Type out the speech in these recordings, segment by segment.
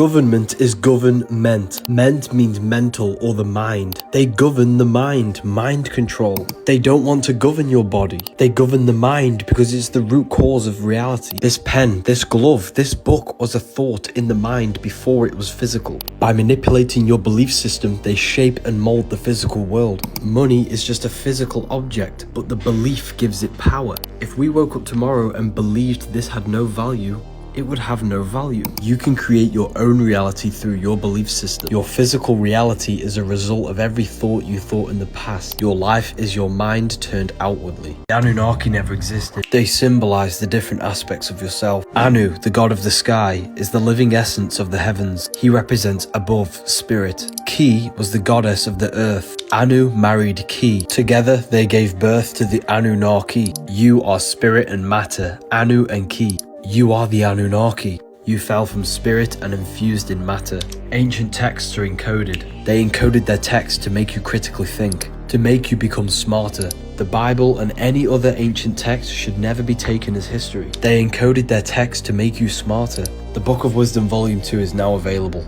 Government is government. Ment means mental or the mind. They govern the mind, mind control. They don't want to govern your body. They govern the mind because it's the root cause of reality. This pen, this glove, this book was a thought in the mind before it was physical. By manipulating your belief system, they shape and mold the physical world. Money is just a physical object, but the belief gives it power. If we woke up tomorrow and believed this had no value, it would have no value. You can create your own reality through your belief system. Your physical reality is a result of every thought you thought in the past. Your life is your mind turned outwardly. The Anunnaki never existed. They symbolize the different aspects of yourself. Anu, the god of the sky, is the living essence of the heavens. He represents above, spirit. Ki was the goddess of the earth. Anu married Ki. Together they gave birth to the Anunnaki. You are spirit and matter, Anu and Ki. You are the Anunnaki. You fell from spirit and infused in matter. Ancient texts are encoded. They encoded their text to make you critically think, to make you become smarter. The Bible and any other ancient text should never be taken as history. They encoded their text to make you smarter. The Book of Wisdom Volume 2 is now available.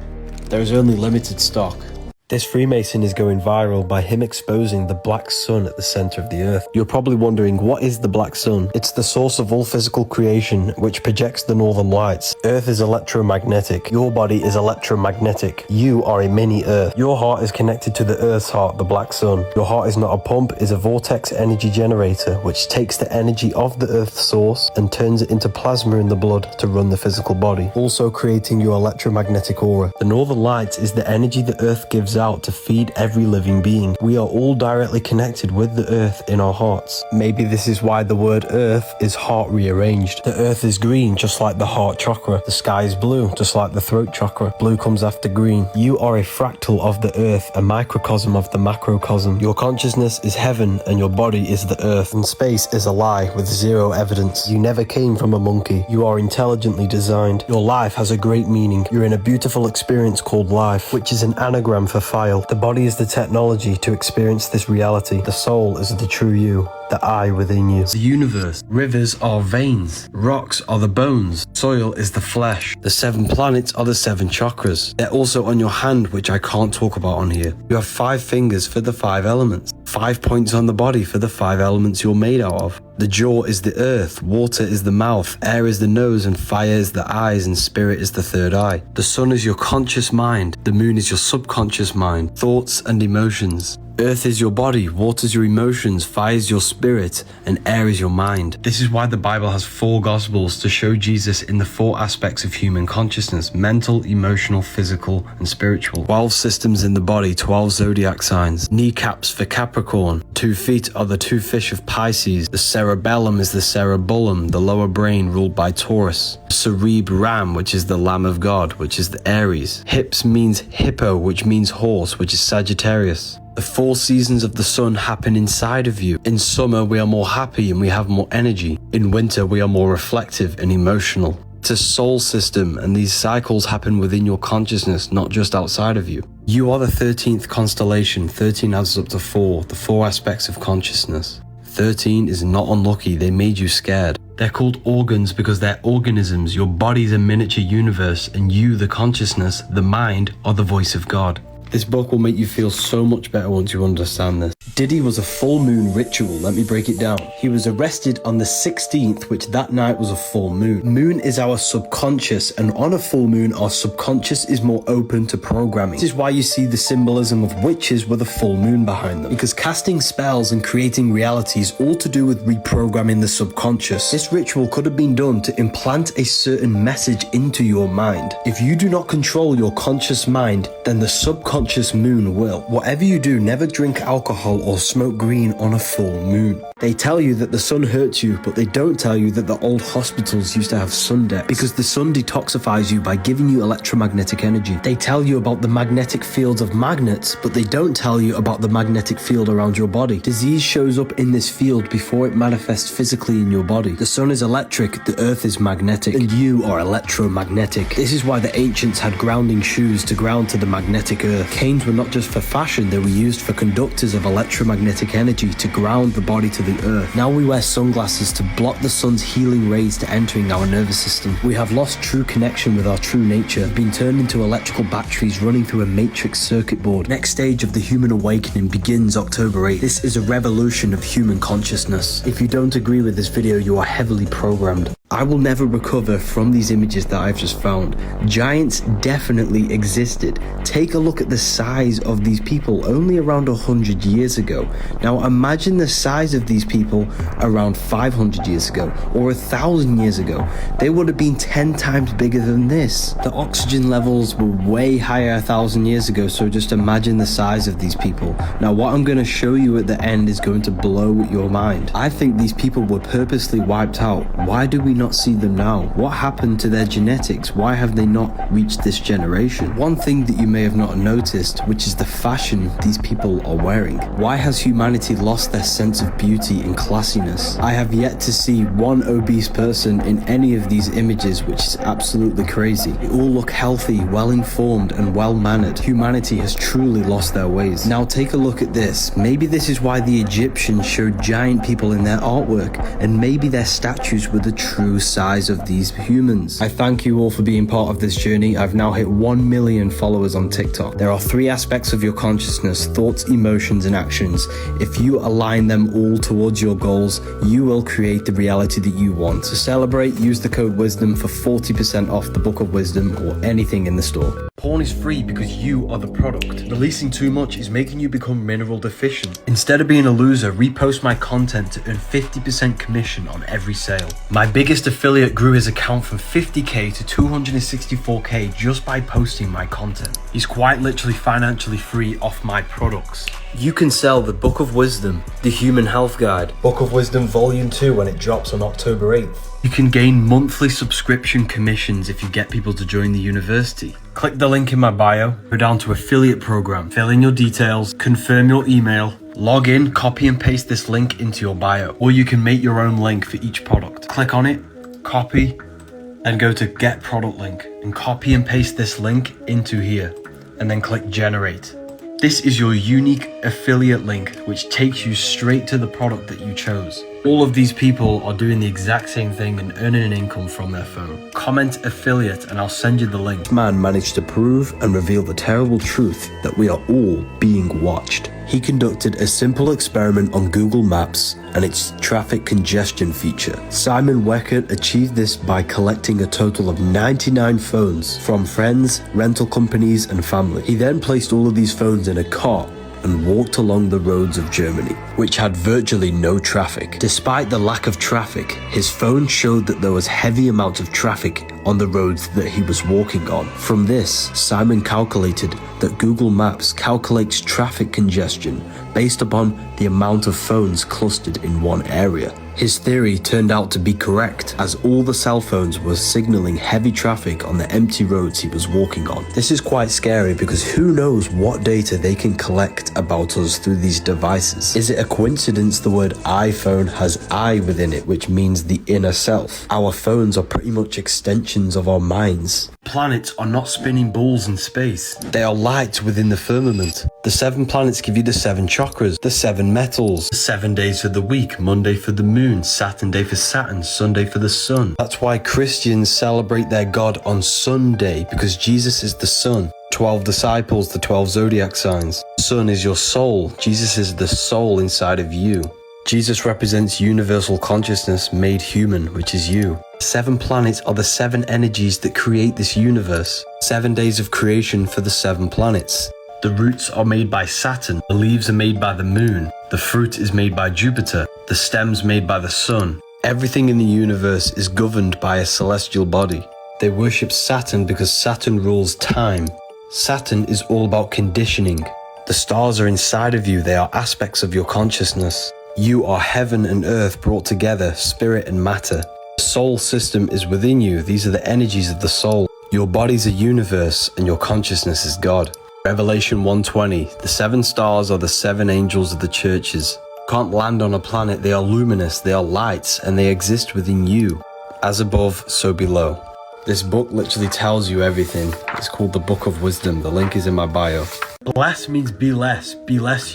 There is only limited stock. This Freemason is going viral by him exposing the black sun at the center of the earth. You're probably wondering, what is the black sun? It's the source of all physical creation, which projects the northern lights. Earth is electromagnetic. Your body is electromagnetic. You are a mini earth. Your heart is connected to the earth's heart, the black sun. Your heart is not a pump, it's a vortex energy generator, which takes the energy of the earth's source and turns it into plasma in the blood to run the physical body, also creating your electromagnetic aura. The northern lights is the energy the earth gives out to feed every living being. We are all directly connected with the earth in our hearts. Maybe this is why the word earth is heart rearranged. The earth is green, just like the heart chakra. The sky is blue, just like the throat chakra. Blue comes after green. You are a fractal of the earth, a microcosm of the macrocosm. Your consciousness is heaven and your body is the earth. And space is a lie with zero evidence. You never came from a monkey. You are intelligently designed. Your life has a great meaning. You're in a beautiful experience called life, which is an anagram for file. The body is the technology to experience this reality. The soul is the true you, the I within you. The universe. Rivers are veins. Rocks are the bones. Soil is the flesh. The 7 planets are the 7 chakras. They're also on your hand, which I can't talk about on here. You have 5 fingers for the 5 elements. 5 points on the body for the 5 elements you're made out of. The jaw is the earth, water is the mouth, air is the nose, and fire is the eyes, and spirit is the third eye. The sun is your conscious mind. The moon is your subconscious mind, thoughts and emotions. Earth is your body, water is your emotions, fire is your spirit, and air is your mind. This is why the Bible has 4 Gospels to show Jesus in the 4 aspects of human consciousness: mental, emotional, physical, and spiritual. 12 systems in the body, 12 zodiac signs. Kneecaps for Capricorn. 2 feet are the 2 fish of Pisces. The cerebellum is the cerebellum, the lower brain ruled by Taurus. Cerebram, which is the Lamb of God, which is the Aries. Hips means hippo, which means horse, which is Sagittarius. The 4 seasons of the sun happen inside of you. In summer, we are more happy and we have more energy. In winter, we are more reflective and emotional. It's a soul system, and these cycles happen within your consciousness, not just outside of you. You are the 13th constellation. 13 adds up to 4, the 4 aspects of consciousness. 13 is not unlucky, they made you scared. They're called organs because they're organisms. Your body's a miniature universe, and you, the consciousness, the mind, are the voice of God. This book will make you feel so much better once you understand this. Diddy was a full moon ritual. Let me break it down. He was arrested on the 16th, which that night was a full moon. Moon is our subconscious, and on a full moon, our subconscious is more open to programming. This is why you see the symbolism of witches with a full moon behind them. Because casting spells and creating reality is all to do with reprogramming the subconscious. This ritual could have been done to implant a certain message into your mind. If you do not control your conscious mind, then the subconscious moon will. Whatever you do, never drink alcohol or smoke green on a full moon. They tell you that the sun hurts you, but they don't tell you that the old hospitals used to have sun decks, because the sun detoxifies you by giving you electromagnetic energy. They tell you about the magnetic fields of magnets, but they don't tell you about the magnetic field around your body. Disease shows up in this field before it manifests physically in your body. The sun is electric, the earth is magnetic, and you are electromagnetic. This is why the ancients had grounding shoes to ground to the magnetic earth. Canes were not just for fashion, they were used for conductors of electromagnetic energy to ground the body to the the earth. Now we wear sunglasses to block the sun's healing rays to entering our nervous system. We have lost true connection with our true nature, been turned into electrical batteries running through a matrix circuit board. Next stage of the human awakening begins October 8th. This is a revolution of human consciousness. If you don't agree with this video, you are heavily programmed. I will never recover from these images that I've just found. Giants definitely existed. Take a look at the size of these people only around 100 years ago. Now imagine the size of these people around 500 years ago or 1,000 years ago. They would have been 10 times bigger than this. The oxygen levels were way higher 1,000 years ago, so just imagine the size of these people. Now what I'm going to show you at the end is going to blow your mind. I think these people were purposely wiped out. Why do we not see them now? What happened to their genetics? Why have they not reached this generation? One thing that you may have not noticed, which is the fashion these people are wearing. Why has humanity lost their sense of beauty and classiness? I have yet to see one obese person in any of these images, which is absolutely crazy. They all look healthy, well-informed, and well-mannered. Humanity has truly lost their ways. Now take a look at this. Maybe this is why the Egyptians showed giant people in their artwork, and maybe their statues were the true size of these humans. I thank you all for being part of this journey. I've now hit 1 million followers on TikTok. There are 3 aspects of your consciousness: thoughts, emotions, and actions. If you align them all towards your goals, you will create the reality that you want. To celebrate, use the code WISDOM for 40% off the Book of Wisdom or anything in the store. Porn is free because you are the product. Releasing too much is making you become mineral deficient. Instead of being a loser, repost my content to earn 50% commission on every sale. My biggest affiliate grew his account from 50k to 264k just by posting my content. He's quite literally financially free off my products. You can sell the Book of Wisdom, the Human Health Guide, Book of Wisdom Volume 2 when it drops on October 8th. You can gain monthly subscription commissions if you get people to join the university. Click the link in my bio, go down to affiliate program, fill in your details, confirm your email, log in, copy and paste this link into your bio, or you can make your own link for each product. Click on it, copy, and go to get product link and copy and paste this link into here, and then click generate. This is your unique affiliate link, which takes you straight to the product that you chose. All of these people are doing the exact same thing and earning an income from their phone. Comment affiliate and I'll send you the link. Man managed to prove and reveal the terrible truth that we are all being watched. He conducted a simple experiment on Google Maps and its traffic congestion feature. Simon Weckert achieved this by collecting a total of 99 phones from friends, rental companies, and family. He then placed all of these phones in a cart and walked along the roads of Germany, which had virtually no traffic. Despite the lack of traffic, his phone showed that there was heavy amounts of traffic on the roads that he was walking on. From this, Simon calculated that Google Maps calculates traffic congestion based upon the amount of phones clustered in one area. His theory turned out to be correct, as all the cell phones were signaling heavy traffic on the empty roads he was walking on. This is quite scary because who knows what data they can collect about us through these devices. Is it a coincidence the word iPhone has I within it, which means the inner self? Our phones are pretty much extensions of our minds. Planets are not spinning balls in space. They are lights within the firmament. The 7 planets give you the 7 chakras, the 7 metals, the 7 days of the week, Monday for the moon, Saturn day for Saturn, Sunday for the sun. That's why Christians celebrate their God on Sunday, because Jesus is the sun. 12 disciples, the 12 zodiac signs. Sun is your soul. Jesus is the soul inside of you. Jesus represents universal consciousness made human, which is you. 7 planets are the 7 energies that create this universe. 7 days of creation for the 7 planets. The roots are made by Saturn, the leaves are made by the moon, the fruit is made by Jupiter, the stem's made by the sun. Everything in the universe is governed by a celestial body. They worship Saturn because Saturn rules time. Saturn is all about conditioning. The stars are inside of you, they are aspects of your consciousness. You are heaven and earth brought together, spirit and matter. The soul system is within you, these are the energies of the soul. Your body's a universe and your consciousness is God. Revelation 1:20, the 7 stars are the 7 angels of the churches. Can't land on a planet, they are luminous, they are lights, and they exist within you. As above, so below. This book literally tells you everything. It's called the Book of Wisdom, the link is in my bio. Bless means be less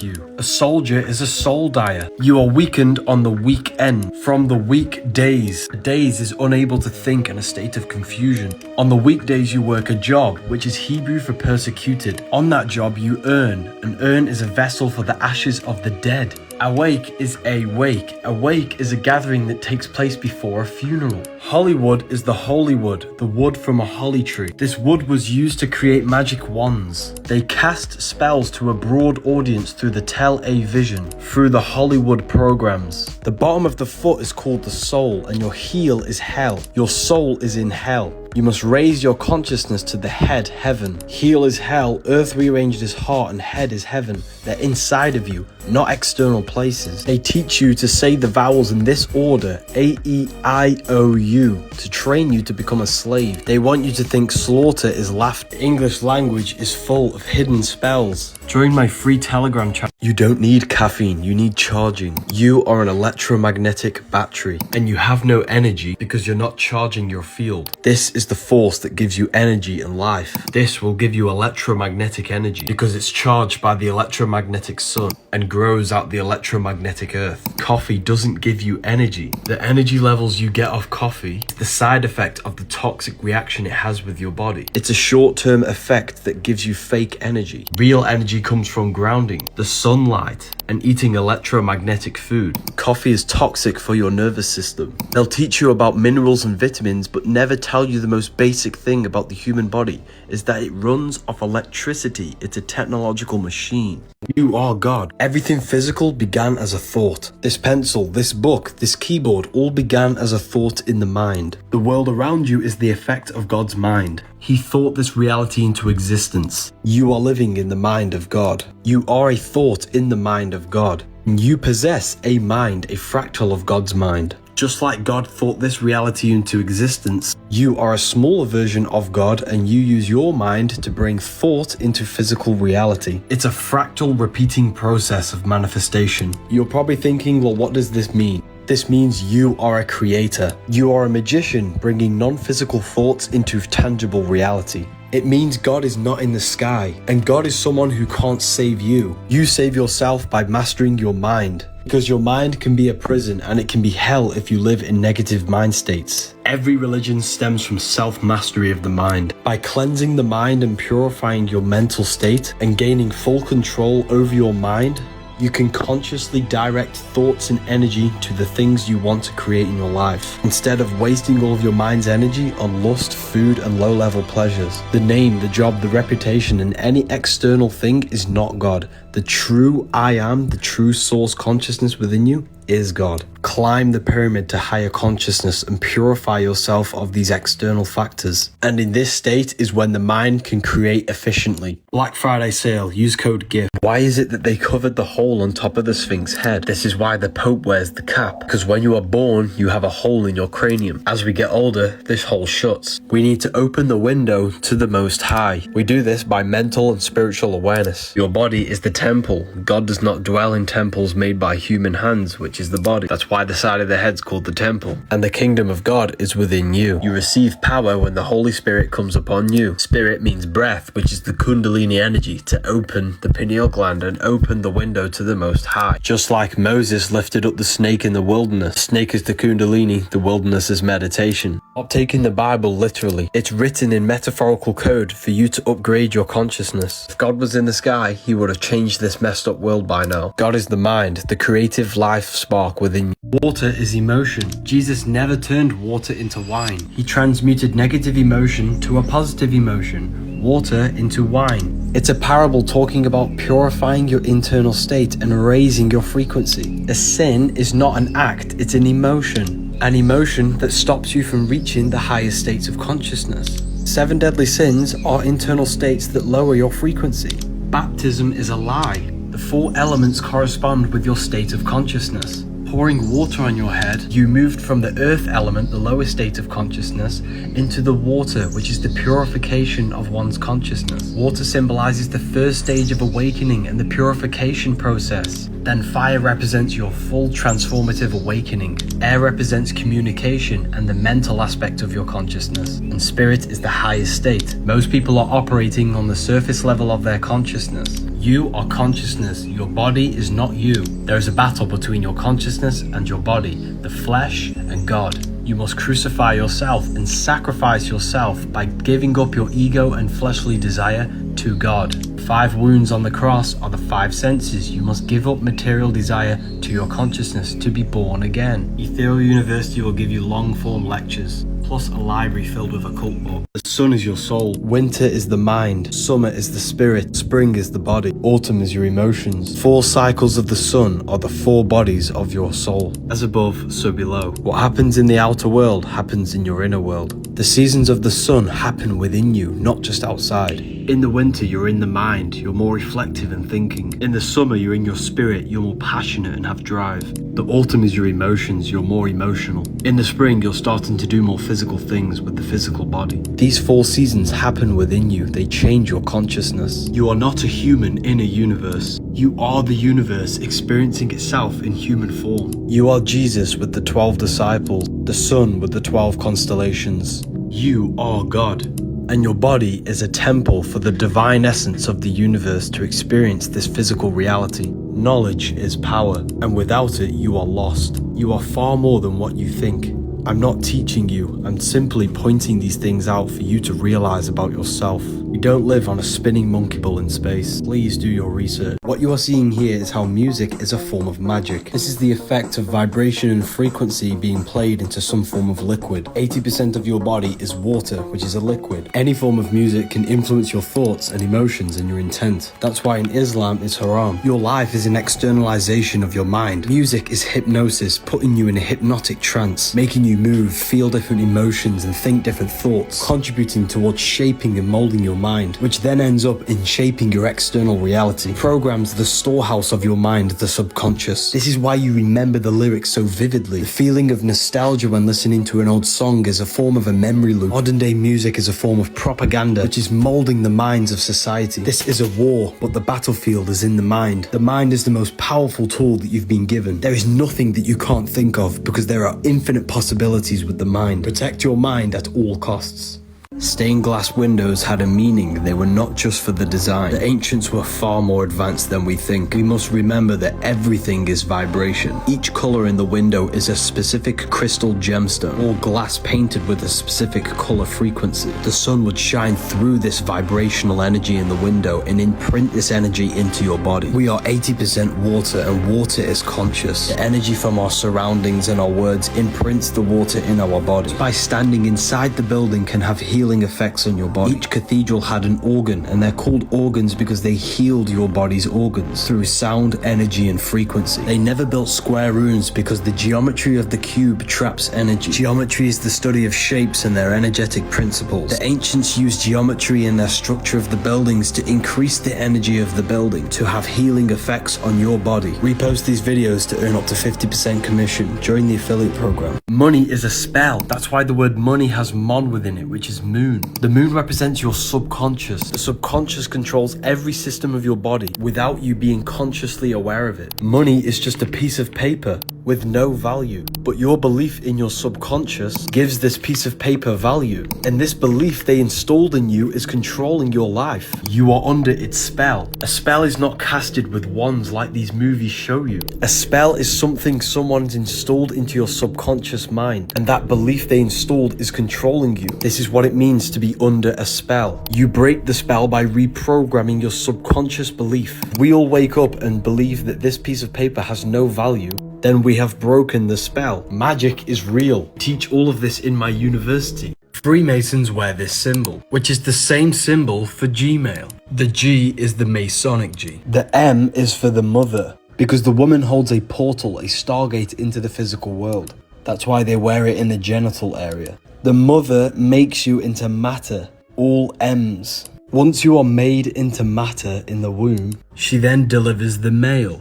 you. A soldier is a soul dyer. You are weakened on the weekend from the weekdays. Days is unable to think in a state of confusion. On the weekdays you work a job, which is Hebrew for persecuted. On that job you earn. An urn is a vessel for the ashes of the dead. Awake is a wake. A wake is a gathering that takes place before a funeral. Hollywood is the holy wood, the wood from a holly tree. This wood was used to create magic wands. They cast spells to a broad audience through the tele-vision, through the Hollywood programs. The bottom of the foot is called the soul, and your heel is hell. Your soul is in hell. You must raise your consciousness to the head, heaven. Heel is hell, earth rearranged is heart, and head is heaven. They're inside of you, not external places. They teach you to say the vowels in this order, A, E, I, O, U, to train you to become a slave. They want you to think slaughter is laughter. The English language is full of hidden spells. During my free Telegram chat, you don't need caffeine, you need charging. You are an electromagnetic battery, and you have no energy because you're not charging your field. This is the force that gives you energy and life. This will give you electromagnetic energy because it's charged by the electromagnetic sun and grows out the electromagnetic earth. Coffee doesn't give you energy. The energy levels you get off coffee is the side effect of the toxic reaction it has with your body. It's a short-term effect that gives you fake energy. Real energy comes from grounding, the sunlight, and eating electromagnetic food. Coffee is toxic for your nervous system. They'll teach you about minerals and vitamins, but never tell you the most basic thing about the human body is that it runs off electricity. It's a technological machine. You are God. Everything physical began as a thought. This pencil, this book, this keyboard all began as a thought in the mind. The world around you is the effect of God's mind. He thought this reality into existence. You are living in the mind of God. You are a thought in the mind of God. You possess a mind, a fractal of God's mind. Just like God thought this reality into existence, you are a smaller version of God and you use your mind to bring thought into physical reality. It's a fractal repeating process of manifestation. You're probably thinking, well, what does this mean? This means you are a creator. You are a magician bringing non-physical thoughts into tangible reality. It means God is not in the sky, and God is someone who can't save you. You save yourself by mastering your mind, because your mind can be a prison and it can be hell if you live in negative mind states. Every religion stems from self-mastery of the mind. By cleansing the mind and purifying your mental state and gaining full control over your mind, you can consciously direct thoughts and energy to the things you want to create in your life, instead of wasting all of your mind's energy on lust, food, and low-level pleasures. The name, the job, the reputation, and any external thing is not God. The true I am, the true source consciousness within you, is God. Climb the pyramid to higher consciousness and purify yourself of these external factors. And in this state is when the mind can create efficiently. Black Friday sale, use code GIFT. Why is it that they covered the hole on top of the Sphinx head? This is why the Pope wears the cap. Because when you are born, you have a hole in your cranium. As we get older, this hole shuts. We need to open the window to the Most High. We do this by mental and spiritual awareness. Your body is the temple. God does not dwell in temples made by human hands, which is the body. That's why the side of the head's called the temple. And the kingdom of God is within you. You receive power when the Holy Spirit comes upon you. Spirit means breath, which is the Kundalini energy, to open the pineal gland and open the window to the Most High. Just like Moses lifted up the snake in the wilderness. Snake is the Kundalini, the wilderness is meditation. Stop taking the Bible literally. It's written in metaphorical code for you to upgrade your consciousness. If God was in the sky, he would have changed this messed up world by now. God is the mind, the creative life spark within you. Water is emotion. Jesus never turned water into wine. He transmuted negative emotion to a positive emotion. Water into wine. It's a parable talking about purifying your internal state and raising your frequency. A sin is not an act, it's an emotion. An emotion that stops you from reaching the higher states of consciousness. 7 deadly sins are internal states that lower your frequency. Baptism is a lie. The 4 elements correspond with your state of consciousness. pouring water on your head, you moved from the earth element, the lowest state of consciousness, into the water, which is the purification of one's consciousness. Water symbolizes the first stage of awakening and the purification process. Then fire represents your full transformative awakening. Air represents communication and the mental aspect of your consciousness. And spirit is the highest state. Most people are operating on the surface level of their consciousness. You are consciousness. Your body is not you. There is a battle between your consciousness and your body, the flesh and God. You must crucify yourself and sacrifice yourself by giving up your ego and fleshly desire to God. 5 wounds on the cross are the 5 senses. You must give up material desire to your consciousness to be born again. Ethereal University will give you long-form lectures, plus a library filled with occult books. The sun is your soul. Winter is the mind. Summer is the spirit. Spring is the body. Autumn is your emotions. 4 cycles of the sun are the 4 bodies of your soul. As above, so below. What happens in the outer world happens in your inner world. The seasons of the sun happen within you, not just outside. In the winter, you're in the mind. You're more reflective and thinking. In the summer, you're in your spirit. You're more passionate and have drive. The autumn is your emotions. You're more emotional. In the spring, you're starting to do more physical things with the physical body. These 4 seasons happen within you. They change your consciousness. You are not a human in a universe. You are the universe experiencing itself in human form. You are Jesus with the 12 disciples, the sun with the 12 constellations. You are God. And your body is a temple for the divine essence of the universe to experience this physical reality. Knowledge is power, and without it, you are lost. You are far more than what you think. I'm not teaching you, I'm simply pointing these things out for you to realize about yourself. You don't live on a spinning monkey ball in space. Please do your research. What you are seeing here is how music is a form of magic. This is the effect of vibration and frequency being played into some form of liquid. 80% of your body is water, which is a liquid. Any form of music can influence your thoughts and emotions and your intent. That's why in Islam it's haram. Your life is an externalization of your mind. Music is hypnosis, putting you in a hypnotic trance, making you move, feel different emotions and think different thoughts, contributing towards shaping and molding your mind, which then ends up in shaping your external reality. Programs the storehouse of your mind, the subconscious. This is why you remember the lyrics so vividly. The feeling of nostalgia when listening to an old song is a form of a memory loop. Modern day music is a form of propaganda, which is molding the minds of society. This is a war, but the battlefield is in the mind. The mind is the most powerful tool that you've been given. There is nothing that you can't think of because there are infinite possibilities with the mind. Protect your mind at all costs. Stained glass windows had a meaning. They were not just for the design. The ancients were far more advanced than we think. We must remember that everything is vibration. Each color in the window is a specific crystal gemstone, or glass painted with a specific color frequency. The sun would shine through this vibrational energy in the window and imprint this energy into your body. We are 80% water, and water is conscious. The energy from our surroundings and our words imprints the water in our body. By standing inside the building can have healing effects on your body. Each cathedral had an organ, and they're called organs because they healed your body's organs through sound, energy, and frequency. They never built square rooms because the geometry of the cube traps energy. Geometry is the study of shapes and their energetic principles. The ancients used geometry in their structure of the buildings to increase the energy of the building, to have healing effects on your body. Repost these videos to earn up to 50% commission. Join the affiliate program. Money is a spell. That's why the word money has mon within it, which is moon. The moon represents your subconscious. The subconscious controls every system of your body without you being consciously aware of it. Money is just a piece of paper with no value, but your belief in your subconscious gives this piece of paper value, and this belief they installed in you is controlling your life. You are under its spell. A spell is not casted with wands like these movies show you. A spell is something someone's installed into your subconscious mind, and that belief they installed is controlling you. This is what it means to be under a spell. You break the spell by reprogramming your subconscious belief. We all wake up and believe that this piece of paper has no value. Then we have broken the spell. Magic is real. Teach all of this in my university. Freemasons wear this symbol, which is the same symbol for Gmail. The G is the Masonic G. The M is for the mother, because the woman holds a portal, a stargate into the physical world. That's why they wear it in the genital area. The mother makes you into matter, all M's. Once you are made into matter in the womb, she then delivers the male.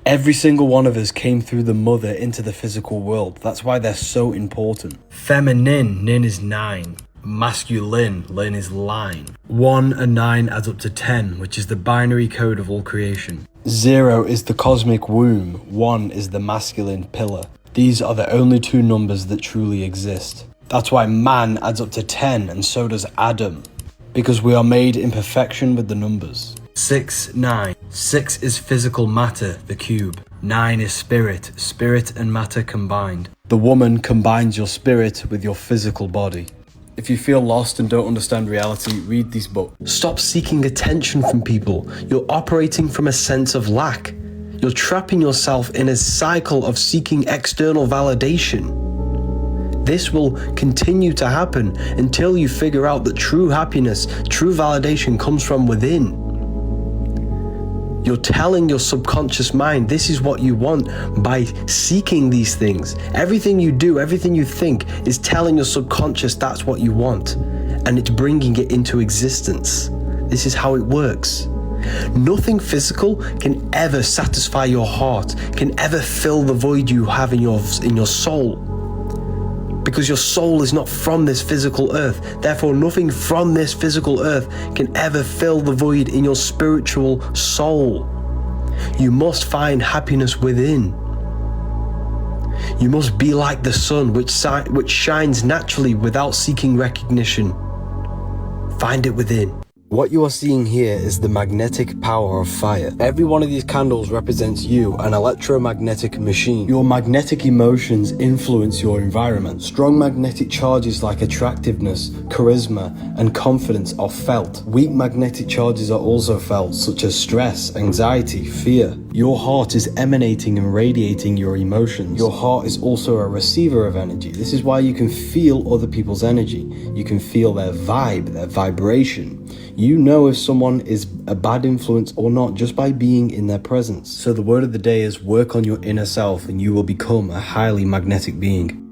Every single one of us came through the mother into the physical world. That's why they're so important. Feminine, nin is 9. Masculine, lin is line. 1 and 9 adds up to 10, which is the binary code of all creation. 0 is the cosmic womb. 1 is the masculine pillar. These are the only two numbers that truly exist. That's why man adds up to 10, and so does Adam, because we are made in perfection with the numbers. 6, 9. 6 is physical matter, the cube. 9 is spirit, spirit and matter combined. The woman combines your spirit with your physical body. If you feel lost and don't understand reality, read these books. Stop seeking attention from people. You're operating from a sense of lack. You're trapping yourself in a cycle of seeking external validation. This will continue to happen until you figure out that true happiness, true validation comes from within. You're telling your subconscious mind this is what you want by seeking these things. Everything you do, everything you think is telling your subconscious that's what you want, and it's bringing it into existence. This is how it works. Nothing physical can ever satisfy your heart, can ever fill the void you have in your soul. Because your soul is not from this physical earth. Therefore, nothing from this physical earth can ever fill the void in your spiritual soul. You must find happiness within. You must be like the sun, which shines naturally without seeking recognition. Find it within. What you are seeing here is the magnetic power of fire. Every one of these candles represents you, an electromagnetic machine. Your magnetic emotions influence your environment. Strong magnetic charges like attractiveness, charisma, and confidence are felt. Weak magnetic charges are also felt, such as stress, anxiety, fear. Your heart is emanating and radiating your emotions. Your heart is also a receiver of energy. This is why you can feel other people's energy. You can feel their vibe, their vibration. You know if someone is a bad influence or not just by being in their presence. So the word of the day is work on your inner self and you will become a highly magnetic being.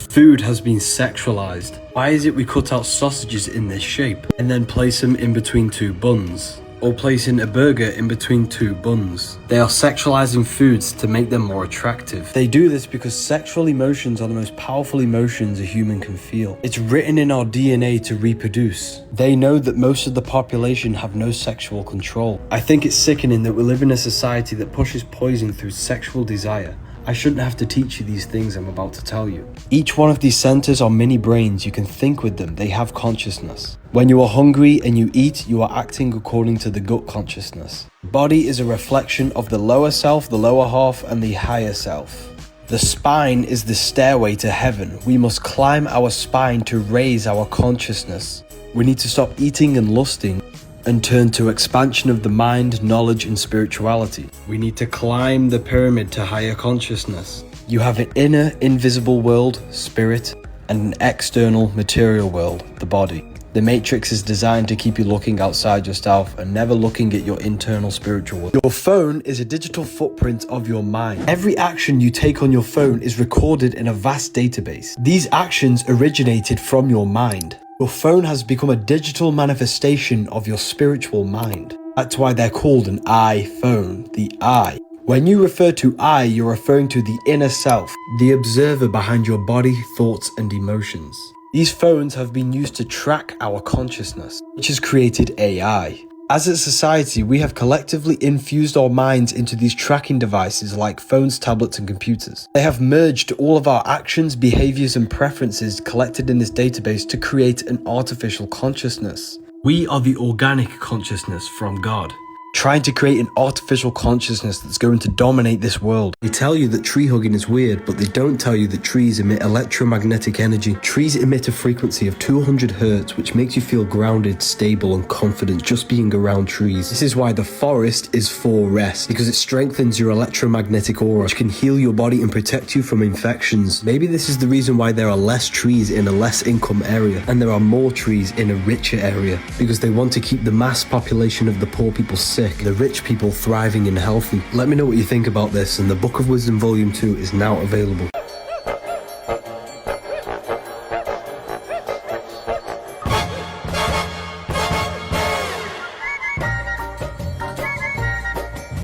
Food has been sexualized. Why is it we cut out sausages in this shape and then place them in between two buns? Or placing a burger in between two buns. They are sexualizing foods to make them more attractive. They do this because sexual emotions are the most powerful emotions a human can feel. It's written in our DNA to reproduce. They know that most of the population have no sexual control. I think it's sickening that we live in a society that pushes poison through sexual desire. I shouldn't have to teach you these things I'm about to tell you. Each one of these centers are mini brains. You can think with them. They have consciousness. When you are hungry and you eat, you are acting according to the gut consciousness. Body is a reflection of the lower self, the lower half, and the higher self. The spine is the stairway to heaven. We must climb our spine to raise our consciousness. We need to stop eating and lusting and turn to expansion of the mind, knowledge, and spirituality. We need to climb the pyramid to higher consciousness. You have an inner, invisible world, spirit, and an external, material world, the body. The Matrix is designed to keep you looking outside yourself and never looking at your internal spiritual world. Your phone is a digital footprint of your mind. Every action you take on your phone is recorded in a vast database. These actions originated from your mind. Your phone has become a digital manifestation of your spiritual mind. That's why they're called an iPhone, the I. When you refer to I, you're referring to the inner self, the observer behind your body, thoughts, and emotions. These phones have been used to track our consciousness, which has created AI. As a society, we have collectively infused our minds into these tracking devices like phones, tablets, and computers. They have merged all of our actions, behaviors, and preferences collected in this database to create an artificial consciousness. We are the organic consciousness from God, trying to create an artificial consciousness that's going to dominate this world. They tell you that tree hugging is weird, but they don't tell you that trees emit electromagnetic energy. Trees emit a frequency of 200 Hertz, which makes you feel grounded, stable, and confident just being around trees. This is why the forest is for rest, because it strengthens your electromagnetic aura, which can heal your body and protect you from infections. Maybe this is the reason why there are less trees in a less income area, and there are more trees in a richer area, because they want to keep the mass population of the poor people sick, the rich people thriving and healthy. Let me know what you think about this, and the Book of Wisdom Volume 2 is now available.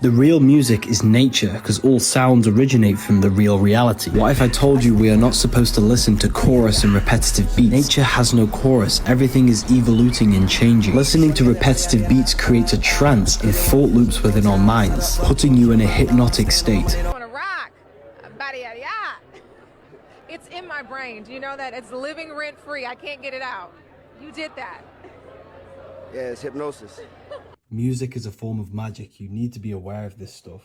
The real music is nature, because all sounds originate from the real reality. What if I told you we are not supposed to listen to chorus and repetitive beats? Nature has no chorus, everything is evoluting and changing. Listening to repetitive beats creates a trance and thought loops within our minds, putting you in a hypnotic state. It's in my brain. Do you know that? It's living rent free. I can't get it out. You did that. Yeah, it's hypnosis. Music is a form of magic. You need to be aware of this stuff.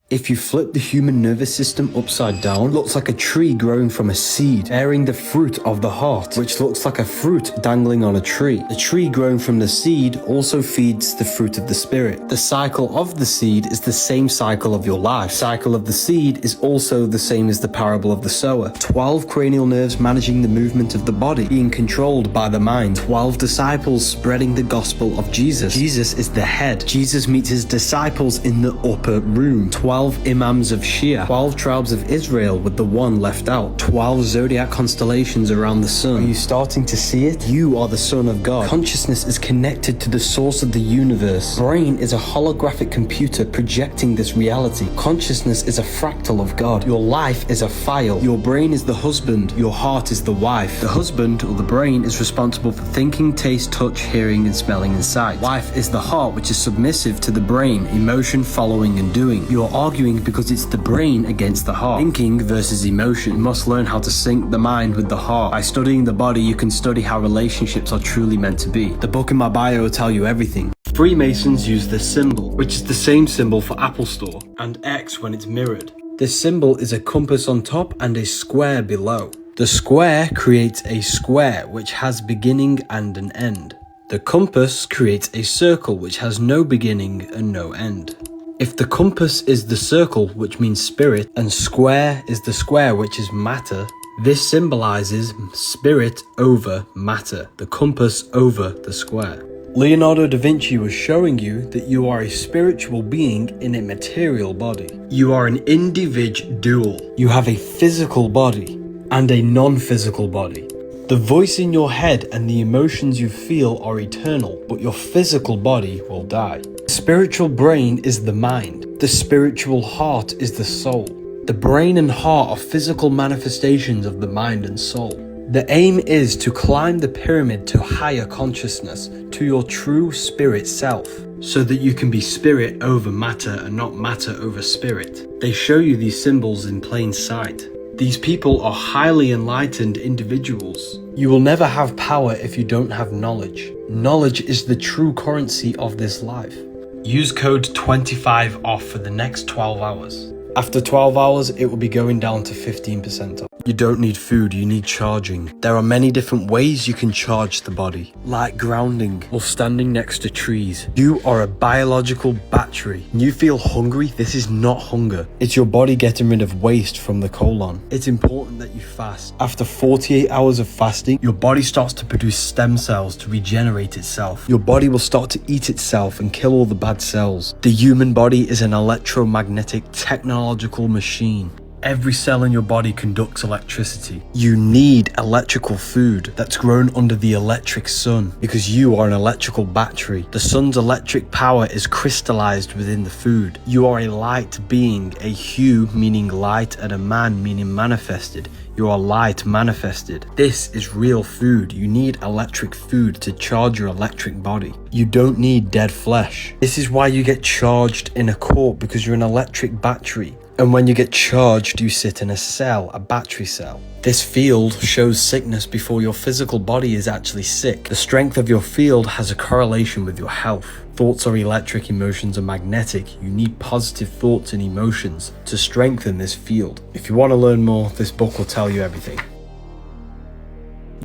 If you flip the human nervous system upside down, it looks like a tree growing from a seed, bearing the fruit of the heart, which looks like a fruit dangling on a tree. The tree growing from the seed also feeds the fruit of the spirit. The cycle of the seed is the same cycle of your life. The cycle of the seed is also the same as the parable of the sower. 12 cranial nerves managing the movement of the body, being controlled by the mind. 12 disciples spreading the gospel of Jesus. Jesus is the head. Jesus meets his disciples in the upper room. 12 imams of Shia, 12 tribes of Israel with the one left out, 12 zodiac constellations around the sun. Are you starting to see it? You are the son of God. Consciousness is connected to the source of the universe. Brain is a holographic computer projecting this reality. Consciousness is a fractal of God. Your life is a file. Your brain is the husband. Your heart is the wife. The husband, or the brain, is responsible for thinking, taste, touch, hearing, and smelling and sight. Wife is the heart, which is submissive to the brain, emotion, following, and doing. You are arguing because it's the brain against the heart. Thinking versus emotion. You must learn how to sync the mind with the heart. By studying the body, you can study how relationships are truly meant to be. The book in my bio will tell you everything. Freemasons use this symbol, which is the same symbol for Apple Store, and X when it's mirrored. This symbol is a compass on top and a square below. The square creates a square which has beginning and an end. The compass creates a circle which has no beginning and no end. If the compass is the circle, which means spirit, and square is the square, which is matter, this symbolizes spirit over matter, the compass over the square. Leonardo da Vinci was showing you that you are a spiritual being in a material body. You are an individual. You have a physical body and a non-physical body. The voice in your head and the emotions you feel are eternal, but your physical body will die. The spiritual brain is the mind. The spiritual heart is the soul. The brain and heart are physical manifestations of the mind and soul. The aim is to climb the pyramid to higher consciousness, to your true spirit self, so that you can be spirit over matter and not matter over spirit. They show you these symbols in plain sight. These people are highly enlightened individuals. You will never have power if you don't have knowledge. Knowledge is the true currency of this life. Use code 25 off for the next 12 hours. After 12 hours, it will be going down to 15% off. You don't need food, you need charging. There are many different ways you can charge the body, like grounding or standing next to trees. You are a biological battery. When you feel hungry, this is not hunger. It's your body getting rid of waste from the colon. It's important that you fast. After 48 hours of fasting, your body starts to produce stem cells to regenerate itself. Your body will start to eat itself and kill all the bad cells. The human body is an electromagnetic technological machine. Every cell in your body conducts electricity. You need electrical food that's grown under the electric sun because you are an electrical battery. The sun's electric power is crystallized within the food. You are a light being, a hue meaning light and a man meaning manifested. You are light manifested. This is real food. You need electric food to charge your electric body. You don't need dead flesh. This is why you get charged in a court, because you're an electric battery. And when you get charged, you sit in a cell, a battery cell. This field shows sickness before your physical body is actually sick. The strength of your field has a correlation with your health. Thoughts are electric, emotions are magnetic. You need positive thoughts and emotions to strengthen this field. If you want to learn more, this book will tell you everything.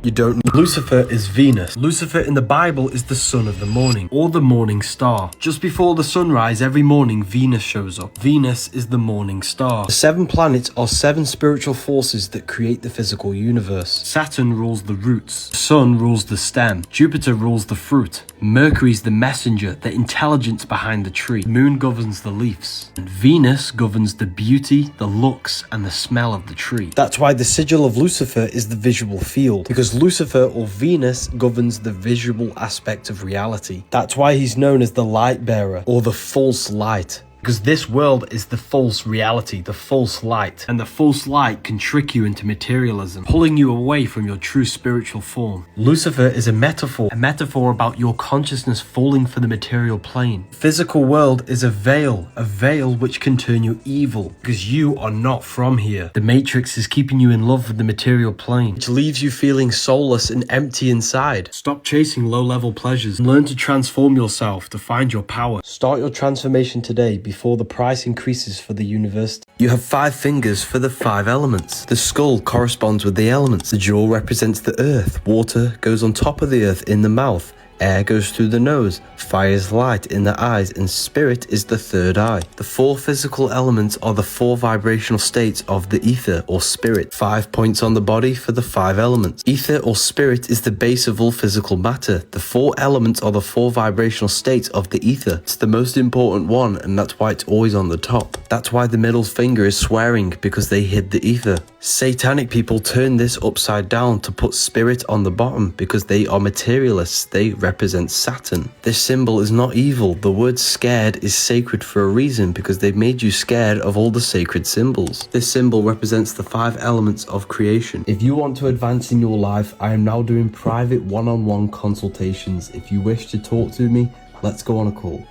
You don't need. Lucifer is Venus. Lucifer in the Bible is the son of the morning, or the morning star. Just before the sunrise every morning, Venus shows up. Venus is the morning star. The 7 planets are 7 spiritual forces that create the physical universe. Saturn rules the roots. The sun rules the stem. Jupiter rules the fruit. Mercury's the messenger, the intelligence behind the tree. The moon governs the leaves. And Venus governs the beauty, the looks, and the smell of the tree. That's why the sigil of Lucifer is the visual field, because Lucifer or Venus governs the visual aspect of reality. That's why he's known as the light bearer or the false light, Because this world is the false reality, the false light. And the false light can trick you into materialism, pulling you away from your true spiritual form. Lucifer is a metaphor about your consciousness falling for the material plane. Physical world is a veil which can turn you evil, because you are not from here. The Matrix is keeping you in love with the material plane, which leaves you feeling soulless and empty inside. Stop chasing low-level pleasures and learn to transform yourself to find your power. Start your transformation today before the price increases for the university. You have 5 fingers for the 5 elements. The skull corresponds with the elements. The jaw represents the earth. Water goes on top of the earth in the mouth. Air goes through the nose, fire is light in the eyes, and spirit is the 3rd eye. The 4 physical elements are the 4 vibrational states of the ether or spirit. 5 points on the body for the 5 elements. Ether or spirit is the base of all physical matter. The 4 elements are the 4 vibrational states of the ether. It's the most important one, and that's why it's always on the top. That's why the middle finger is swearing, because they hid the ether. Satanic people turn this upside down to put spirit on the bottom, because they are materialists. They represent Saturn. This symbol is not evil. The word scared is sacred for a reason, because they've made you scared of all the sacred symbols. This symbol represents the 5 elements of creation. If you want to advance in your life, I am now doing private one-on-one consultations. If you wish to talk to me, let's go on a call.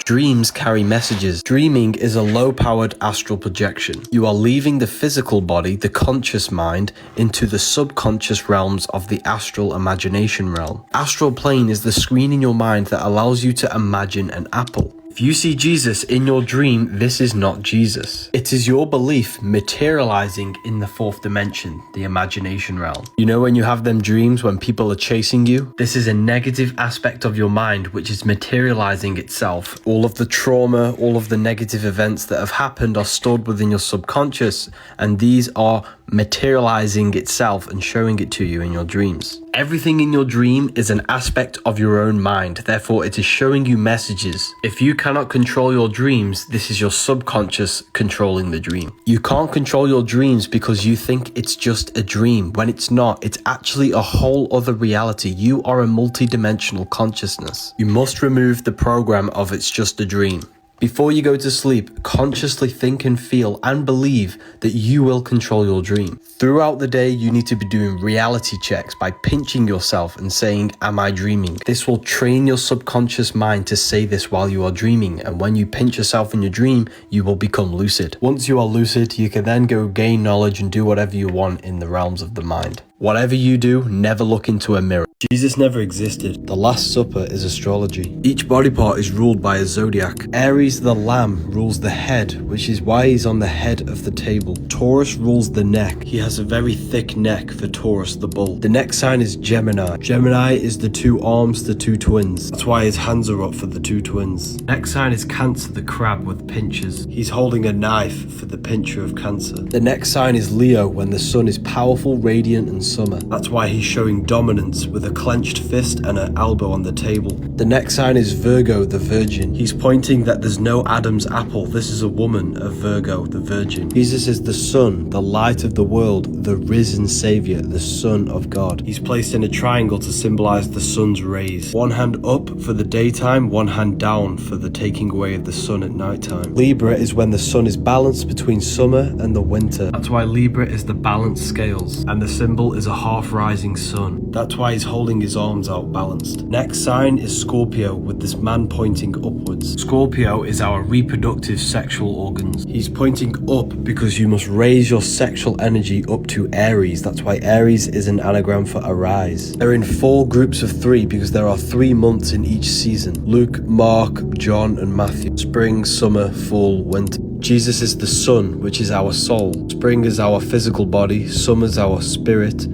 Dreams carry messages. Dreaming is a low-powered astral projection. You are leaving the physical body, the conscious mind, into the subconscious realms of the astral imagination realm. Astral plane is the screen in your mind that allows you to imagine an apple. If you see Jesus in your dream, this is not Jesus. It is your belief materializing in the 4th dimension, the imagination realm. You know when you have them dreams when people are chasing you? This is a negative aspect of your mind which is materializing itself. All of the trauma, all of the negative events that have happened are stored within your subconscious, and these are materializing itself and showing it to you in your dreams. Everything in your dream is an aspect of your own mind, therefore it is showing you messages. If you cannot control your dreams, this is your subconscious controlling the dream. You can't control your dreams because you think it's just a dream, when it's not. It's actually a whole other reality. You are a multi-dimensional consciousness. You must remove the program of it's just a dream. Before you go to sleep, consciously think and feel and believe that you will control your dream. Throughout the day, you need to be doing reality checks by pinching yourself and saying, am I dreaming? This will train your subconscious mind to say this while you are dreaming, and when you pinch yourself in your dream, you will become lucid. Once you are lucid, you can then go gain knowledge and do whatever you want in the realms of the mind. Whatever you do, never look into a mirror. Jesus never existed. The Last Supper is astrology. Each body part is ruled by a zodiac. Aries the lamb rules the head, which is why he's on the head of the table. Taurus rules the neck. He has a very thick neck for Taurus the bull. The next sign is Gemini. Gemini is the 2 arms, the 2 twins. That's why his hands are up for the 2 twins. Next sign is Cancer the crab with pinchers. He's holding a knife for the pincher of Cancer. The next sign is Leo, when the sun is powerful, radiant and summer. That's why he's showing dominance with a clenched fist and an elbow on the table. The next sign is Virgo the virgin. He's pointing that there's no Adam's apple. This is a woman of Virgo the virgin. Jesus is the sun, the light of the world, the risen savior, the son of God. He's placed in a triangle to symbolize the sun's rays. One hand up for the daytime, one hand down for the taking away of the sun at nighttime. Libra is when the sun is balanced between summer and the winter. That's why Libra is the balanced scales, and the symbol is a half rising sun. That's why he's holding his arms out balanced. Next sign is Scorpio, with this man pointing upwards. Scorpio is our reproductive sexual organs. He's pointing up because you must raise your sexual energy up to Aries. That's why Aries is an anagram for arise. They're in 4 groups of 3 because there are 3 months in each season. Luke, Mark, John and Matthew. Spring, summer, fall, winter. Jesus is the sun, which is our soul. Spring is our physical body. Summer is our spirit.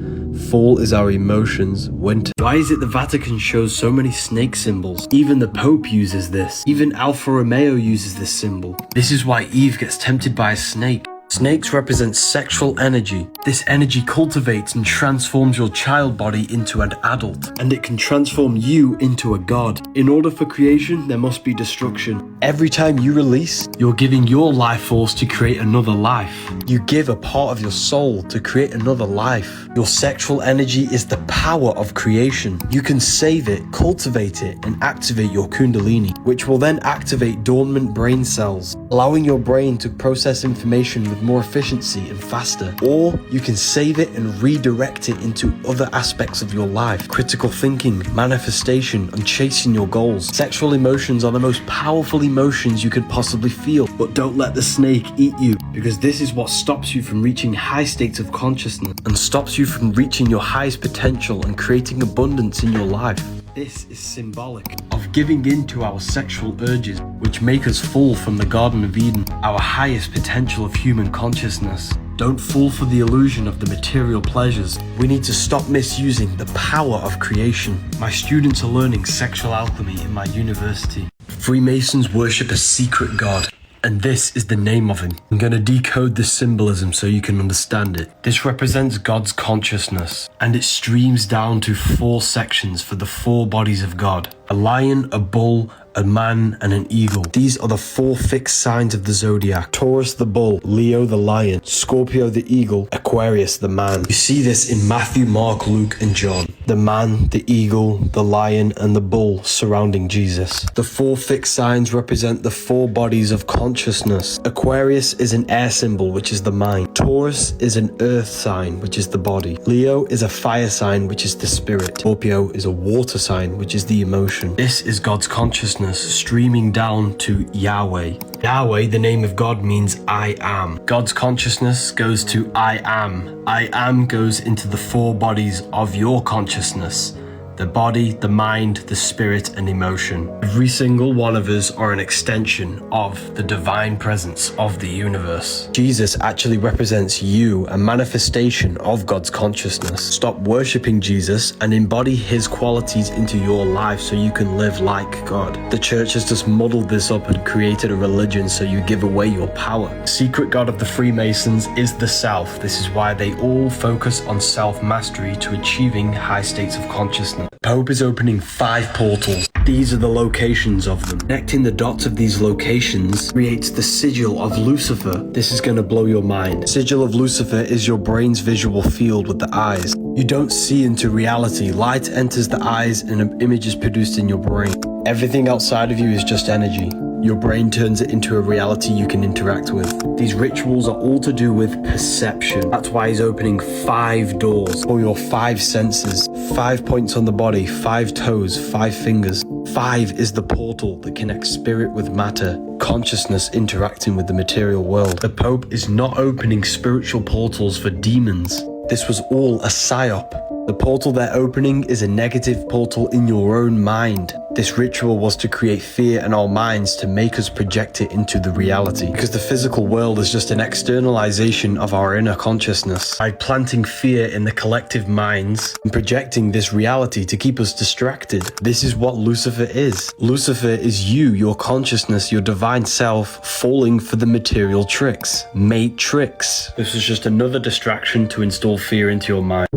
Fall is our emotions. Winter. Why is it the Vatican shows so many snake symbols? Even the Pope uses this. Even Alfa Romeo uses this symbol. This is why Eve gets tempted by a snake. Snakes represent sexual energy. This energy cultivates and transforms your child body into an adult, and it can transform you into a god. In order for creation, there must be destruction. Every time you release, you're giving your life force to create another life. You give a part of your soul to create another life. Your sexual energy is the power of creation. You can save it, cultivate it, and activate your kundalini, which will then activate dormant brain cells, allowing your brain to process information with more efficiency and faster. Or you can save it and redirect it into other aspects of your life. Critical thinking, manifestation, and chasing your goals. Sexual emotions are the most powerful emotions you could possibly feel, but don't let the snake eat you, because this is what stops you from reaching high states of consciousness and stops you from reaching your highest potential and creating abundance in your life. This is symbolic of giving in to our sexual urges, which make us fall from the Garden of Eden, our highest potential of human consciousness. Don't fall for the illusion of the material pleasures. We need to stop misusing the power of creation. My students are learning sexual alchemy in my university. Freemasons worship a secret god, and this is the name of him. I'm going to decode the symbolism so you can understand it. This represents God's consciousness, and it streams down to 4 sections for the 4 bodies of God: a lion, a bull, a man, and an eagle. These are the 4 fixed signs of the zodiac: Taurus the bull, Leo the lion, Scorpio the eagle, Aquarius the man. You see this in Matthew, Mark, Luke, and John. The man, the eagle, the lion, and the bull surrounding Jesus. The 4 fixed signs represent the 4 bodies of consciousness. Aquarius is an air symbol, which is the mind. Taurus is an earth sign, which is the body. Leo is a fire sign, which is the spirit. Scorpio is a water sign, which is the emotion. This is God's consciousness streaming down to Yahweh. Yahweh, the name of God, means I am. God's consciousness goes to I am. I am goes into the 4 bodies of your consciousness: the body, the mind, the spirit, and emotion. Every single one of us are an extension of the divine presence of the universe. Jesus actually represents you, a manifestation of God's consciousness. Stop worshipping Jesus and embody his qualities into your life so you can live like God. The church has just muddled this up and created a religion so you give away your power. The secret God of the Freemasons is the self. This is why they all focus on self-mastery to achieving high states of consciousness. The Pope is opening 5 portals. These are the locations of them. Connecting the dots of these locations creates the sigil of Lucifer. This is going to blow your mind. Sigil of Lucifer is your brain's visual field with the eyes. You don't see into reality. Light enters the eyes and an image is produced in your brain. Everything outside of you is just energy. Your brain turns it into a reality you can interact with. These rituals are all to do with perception. That's why he's opening 5 doors for your 5 senses. 5 points on the body, 5 toes, 5 fingers. 5 is the portal that connects spirit with matter, consciousness interacting with the material world. The Pope is not opening spiritual portals for demons. This was all a psyop. The portal they're opening is a negative portal in your own mind. This ritual was to create fear in our minds to make us project it into the reality, because the physical world is just an externalization of our inner consciousness. By planting fear in the collective minds and projecting this reality to keep us distracted. This is what Lucifer is. Lucifer is you, your consciousness, your divine self, falling for the material tricks. Matrix. This is just another distraction to install fear into your mind.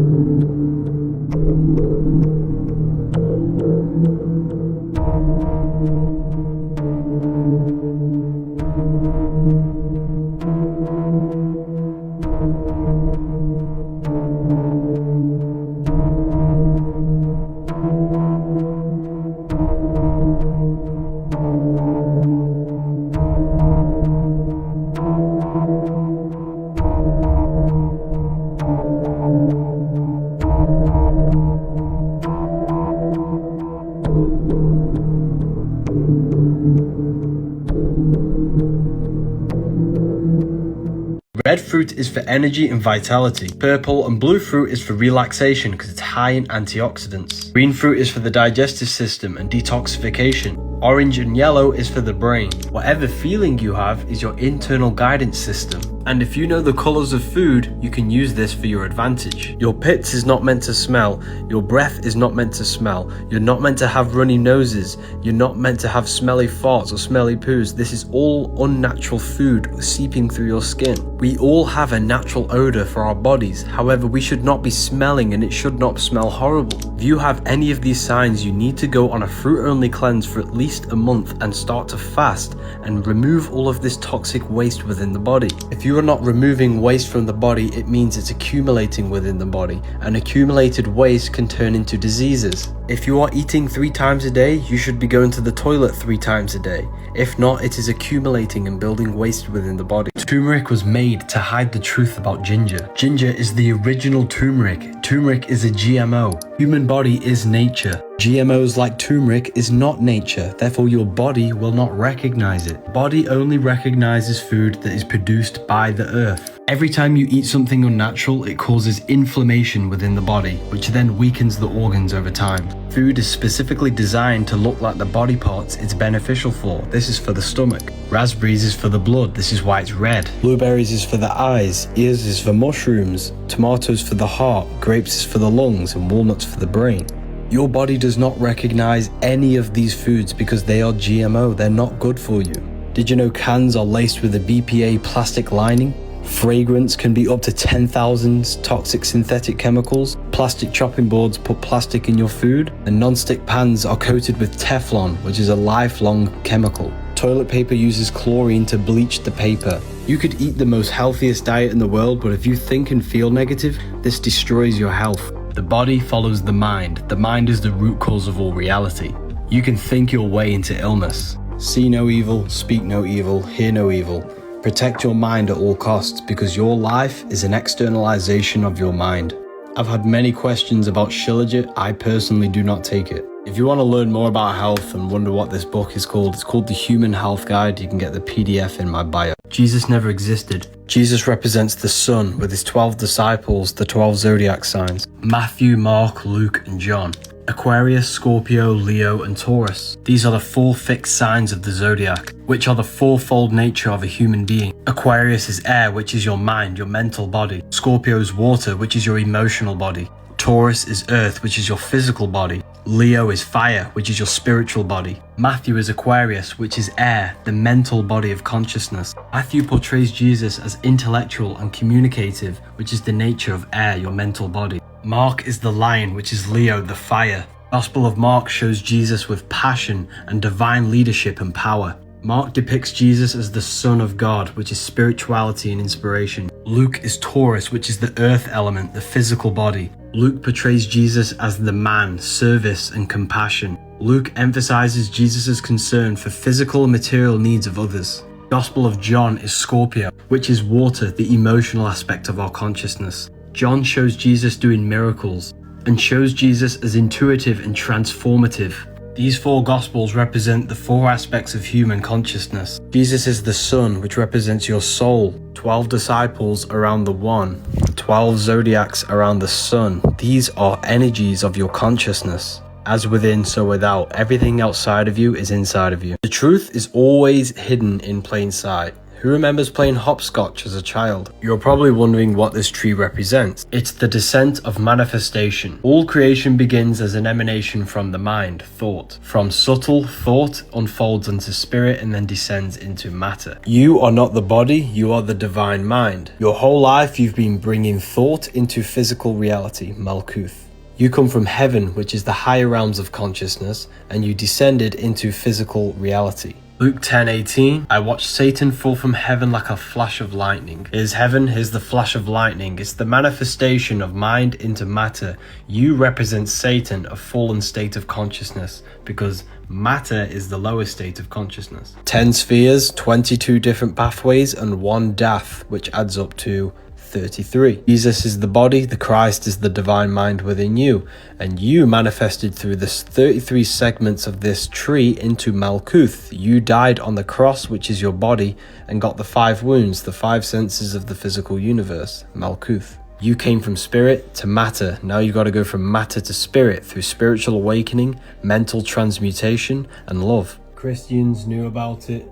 Red fruit is for energy and vitality. Purple and blue fruit is for relaxation because it's high in antioxidants. Green fruit is for the digestive system and detoxification. Orange and yellow is for the brain. Whatever feeling you have is your internal guidance system. And if you know the colors of food, you can use this for your advantage. Your pits is not meant to smell. Your breath is not meant to smell. You're not meant to have runny noses. You're not meant to have smelly farts or smelly poos. This is all unnatural food seeping through your skin. We all have a natural odor for our bodies. However, we should not be smelling, and it should not smell horrible. If you have any of these signs, you need to go on a fruit-only cleanse for at least a month and start to fast and remove all of this toxic waste within the body. If you are not removing waste from the body, it means it's accumulating within the body, and accumulated waste can turn into diseases. If you are eating 3 times a day, you should be going to the toilet 3 times a day. If not, it is accumulating and building waste within the body. Turmeric was made to hide the truth about ginger. Ginger is the original turmeric. Turmeric is a GMO. Human body is nature. GMOs like turmeric is not nature, therefore your body will not recognize it. Body only recognizes food that is produced by the earth. Every time you eat something unnatural, it causes inflammation within the body, which then weakens the organs over time. Food is specifically designed to look like the body parts it's beneficial for. This is for the stomach. Raspberries is for the blood, this is why it's red. Blueberries is for the eyes, ears is for mushrooms, tomatoes for the heart, grapes is for the lungs, and walnuts for the brain. Your body does not recognize any of these foods because they are GMO, they're not good for you. Did you know cans are laced with a BPA plastic lining? Fragrance can be up to 10,000 toxic synthetic chemicals. Plastic chopping boards put plastic in your food, and non-stick pans are coated with Teflon, which is a lifelong chemical. Toilet paper uses chlorine to bleach the paper. You could eat the most healthiest diet in the world, but if you think and feel negative, this destroys your health. The body follows the mind. The mind is the root cause of all reality. You can think your way into illness. See no evil, speak no evil, hear no evil. Protect your mind at all costs because your life is an externalization of your mind. I've had many questions about Shilajit. I personally do not take it. If you want to learn more about health and wonder what this book is called, it's called The Human Health Guide. You can get the PDF in my bio. Jesus never existed. Jesus represents the sun with his 12 disciples, the 12 zodiac signs. Matthew, Mark, Luke, and John. Aquarius, Scorpio, Leo, and Taurus. These are the 4 fixed signs of the zodiac, which are the fourfold nature of a human being. Aquarius is air, which is your mind, your mental body. Scorpio is water, which is your emotional body. Taurus is earth, which is your physical body. Leo is fire, which is your spiritual body. Matthew is Aquarius, which is air, the mental body of consciousness. Matthew portrays Jesus as intellectual and communicative, which is the nature of air, your mental body. Mark is the lion, which is Leo, the fire. Gospel of Mark shows Jesus with passion and divine leadership and power. Mark depicts Jesus as the Son of God, which is spirituality and inspiration. Luke is Taurus, which is the earth element, the physical body. Luke portrays Jesus as the man, service, and compassion. Luke emphasizes Jesus' concern for physical and material needs of others. Gospel of John is Scorpio, which is water, the emotional aspect of our consciousness. John shows Jesus doing miracles and shows Jesus as intuitive and transformative. These 4 Gospels represent the 4 aspects of human consciousness. Jesus is the sun, which represents your soul. 12 disciples around the one. 12 zodiacs around the sun. These are energies of your consciousness. As within, so without. Everything outside of you is inside of you. The truth is always hidden in plain sight. Who remembers playing hopscotch as a child? You're probably wondering what this tree represents. It's the descent of manifestation. All creation begins as an emanation from the mind, thought. From subtle, thought unfolds into spirit and then descends into matter. You are not the body, you are the divine mind. Your whole life you've been bringing thought into physical reality, Malkuth. You come from heaven, which is the higher realms of consciousness, and you descended into physical reality. Luke 10:18, I watched Satan fall from heaven like a flash of lightning. Here's heaven, here's the flash of lightning. It's the manifestation of mind into matter. You represent Satan, a fallen state of consciousness, because matter is the lowest state of consciousness. 10 spheres, 22 different pathways, and 1 death, which adds up to 33. Jesus is the body, the Christ is the divine mind within you, and you manifested through the 33 segments of this tree into Malkuth. You died on the cross, which is your body, and got the 5 wounds, the 5 senses of the physical universe, Malkuth. You came from spirit to matter. Now you got to go from matter to spirit through spiritual awakening, mental transmutation, and love. Christians knew about it,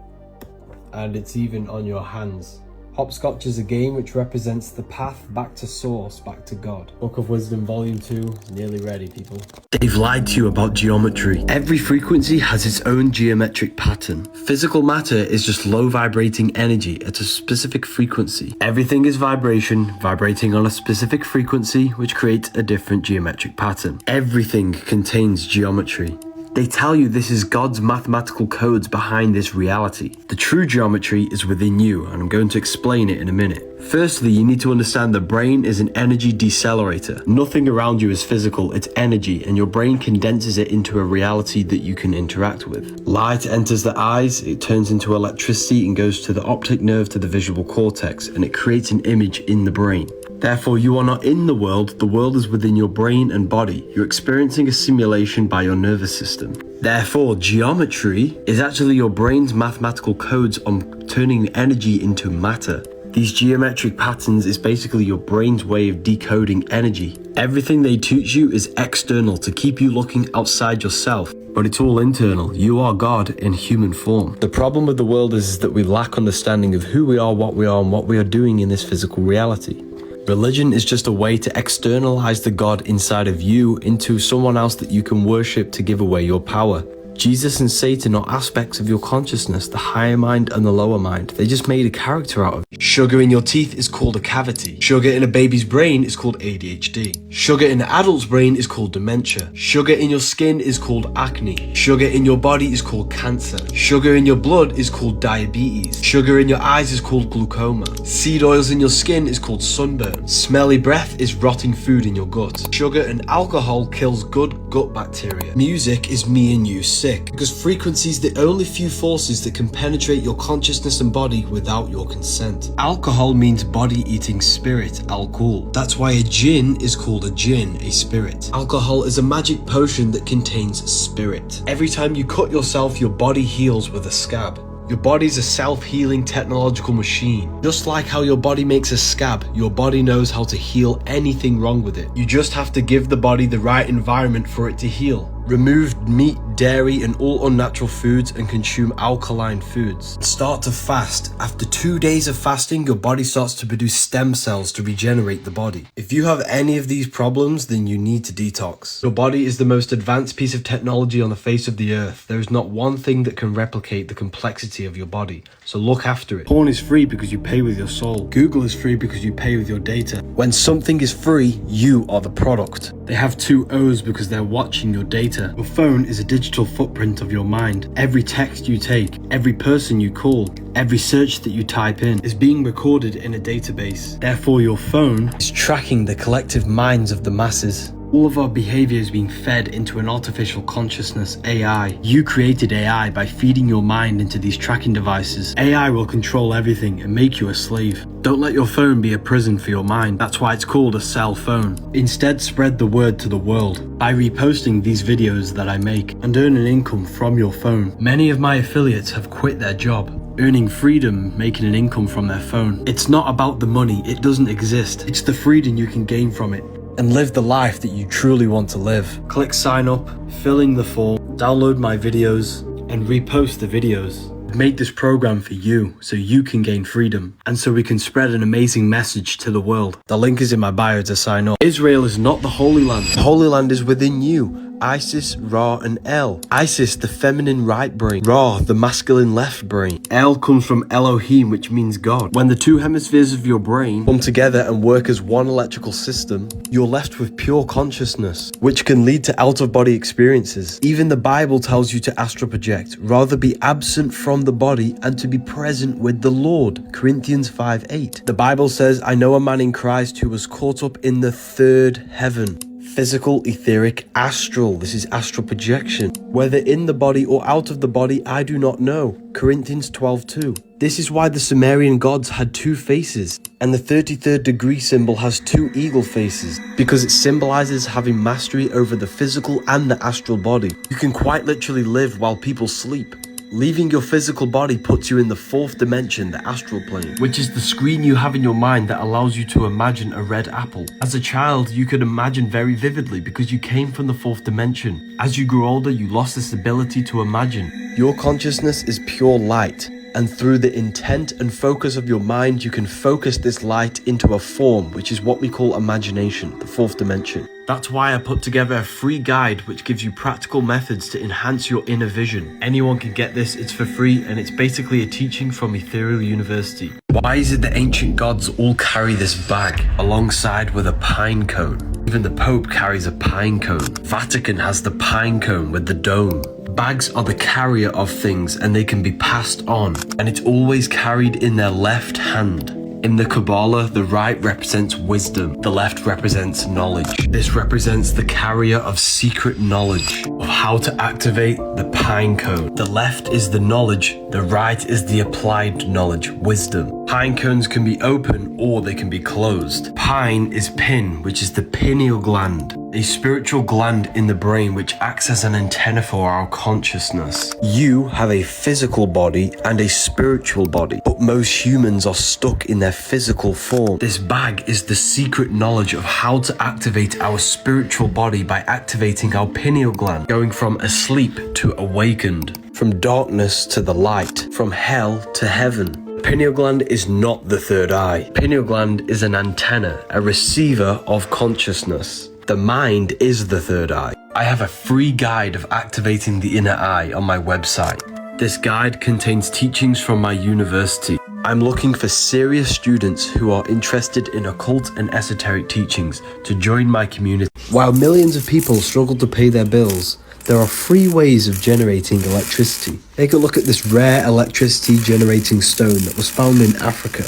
and it's even on your hands. Hopscotch is a game which represents the path back to source, back to God. Book of Wisdom Volume 2 is nearly ready, people. They've lied to you about geometry. Every frequency has its own geometric pattern. Physical matter is just low vibrating energy at a specific frequency. Everything is vibration, vibrating on a specific frequency, which creates a different geometric pattern. Everything contains geometry. They tell you this is God's mathematical codes behind this reality. The true geometry is within you, and I'm going to explain it in a minute. Firstly, you need to understand the brain is an energy decelerator. Nothing around you is physical, it's energy, and your brain condenses it into a reality that you can interact with. Light enters the eyes, it turns into electricity and goes to the optic nerve to the visual cortex, and it creates an image in the brain. Therefore, you are not in the world is within your brain and body. You're experiencing a simulation by your nervous system. Therefore, geometry is actually your brain's mathematical codes on turning energy into matter. These geometric patterns is basically your brain's way of decoding energy. Everything they teach you is external to keep you looking outside yourself, but it's all internal. You are God in human form. The problem with the world is that we lack understanding of who we are, and what we are doing in this physical reality. Religion is just a way to externalize the God inside of you into someone else that you can worship to give away your power. Jesus and Satan are aspects of your consciousness, the higher mind and the lower mind. They just made a character out of you. Sugar in your teeth is called a cavity. Sugar in a baby's brain is called ADHD. Sugar in an adult's brain is called dementia. Sugar in your skin is called acne. Sugar in your body is called cancer. Sugar in your blood is called diabetes. Sugar in your eyes is called glaucoma. Seed oils in your skin is called sunburn. Smelly breath is rotting food in your gut. Sugar and alcohol kills good gut bacteria. Music is me and you sick, because frequency is the only few forces that can penetrate your consciousness and body without your consent. Alcohol means body-eating spirit, alcohol. That's why a jinn is called a jinn, a spirit. Alcohol is a magic potion that contains spirit. Every time you cut yourself, your body heals with a scab. Your body's a self-healing technological machine. Just like how your body makes a scab, your body knows how to heal anything wrong with it. You just have to give the body the right environment for it to heal. Remove meat, dairy and all unnatural foods and consume alkaline foods. Start to fast. After 2 days of fasting, your body starts to produce stem cells to regenerate the body. If you have any of these problems, then you need to detox. Your body is the most advanced piece of technology on the face of the earth. There is not one thing that can replicate the complexity of your body, so look after it. Porn is free because you pay with your soul. Google is free because you pay with your data. When something is free, you are the product. They have 2 O's because they're watching your data. Your phone is a digital footprint of your mind. Every text you take, every person you call, every search that you type in is being recorded in a database. Therefore, your phone is tracking the collective minds of the masses. All of our behavior is being fed into an artificial consciousness, AI. You created AI by feeding your mind into these tracking devices. AI will control everything and make you a slave. Don't let your phone be a prison for your mind. That's why it's called a cell phone. Instead, spread the word to the world by reposting these videos that I make and earn an income from your phone. Many of my affiliates have quit their job, earning freedom, making an income from their phone. It's not about the money, it doesn't exist. It's the freedom you can gain from it and live the life that you truly want to live. Click sign up, fill in the form, download my videos and repost the videos. I've made this program for you so you can gain freedom and so we can spread an amazing message to the world. The link is in my bio to sign up. Israel is not the Holy Land. The Holy Land is within you. Isis, Ra and El. Isis, the feminine right brain. Ra, the masculine left brain. El comes from Elohim, which means God. When the 2 hemispheres of your brain come together and work as one electrical system, you're left with pure consciousness, which can lead to out-of-body experiences. Even the Bible tells you to astral project, rather be absent from the body and to be present with the Lord. Corinthians 5:8. The Bible says, I know a man in Christ who was caught up in the 3rd heaven. Physical, etheric, astral. This is astral projection. Whether in the body or out of the body, I do not know. Corinthians 12:2. This is why the Sumerian gods had 2 faces, and the 33rd degree symbol has 2 eagle faces, because it symbolizes having mastery over the physical and the astral body. You can quite literally live while people sleep. Leaving your physical body puts you in the 4th dimension, the astral plane, which is the screen you have in your mind that allows you to imagine a red apple. As a child, you could imagine very vividly because you came from the 4th dimension. As you grew older, you lost this ability to imagine. Your consciousness is pure light. And through the intent and focus of your mind, you can focus this light into a form, which is what we call imagination, the fourth dimension. That's why I put together a free guide which gives you practical methods to enhance your inner vision. Anyone can get this, it's for free, and it's basically a teaching from Ethereal University. Why is it the ancient gods all carry this bag alongside with a pine cone? Even the Pope carries a pine cone. Vatican has the pine cone with the dome. Bags are the carrier of things and they can be passed on, and it's always carried in their left hand. In the Kabbalah, the right represents wisdom, the left represents knowledge. This represents the carrier of secret knowledge, of how to activate the pine cone. The left is the knowledge, the right is the applied knowledge, wisdom. Pine cones can be open or they can be closed. Pine is pin, which is the pineal gland, a spiritual gland in the brain which acts as an antenna for our consciousness. You have a physical body and a spiritual body, but most humans are stuck in their physical form. This bag is the secret knowledge of how to activate our spiritual body by activating our pineal gland, going from asleep to awakened, from darkness to the light, from hell to heaven. Pineal gland is not the third eye. Pineal gland is an antenna, a receiver of consciousness. The mind is the third eye. I have a free guide of activating the inner eye on my website. This guide contains teachings from my university. I'm looking for serious students who are interested in occult and esoteric teachings to join my community. While millions of people struggle to pay their bills, there are free ways of generating electricity. Take a look at this rare electricity generating stone that was found in Africa.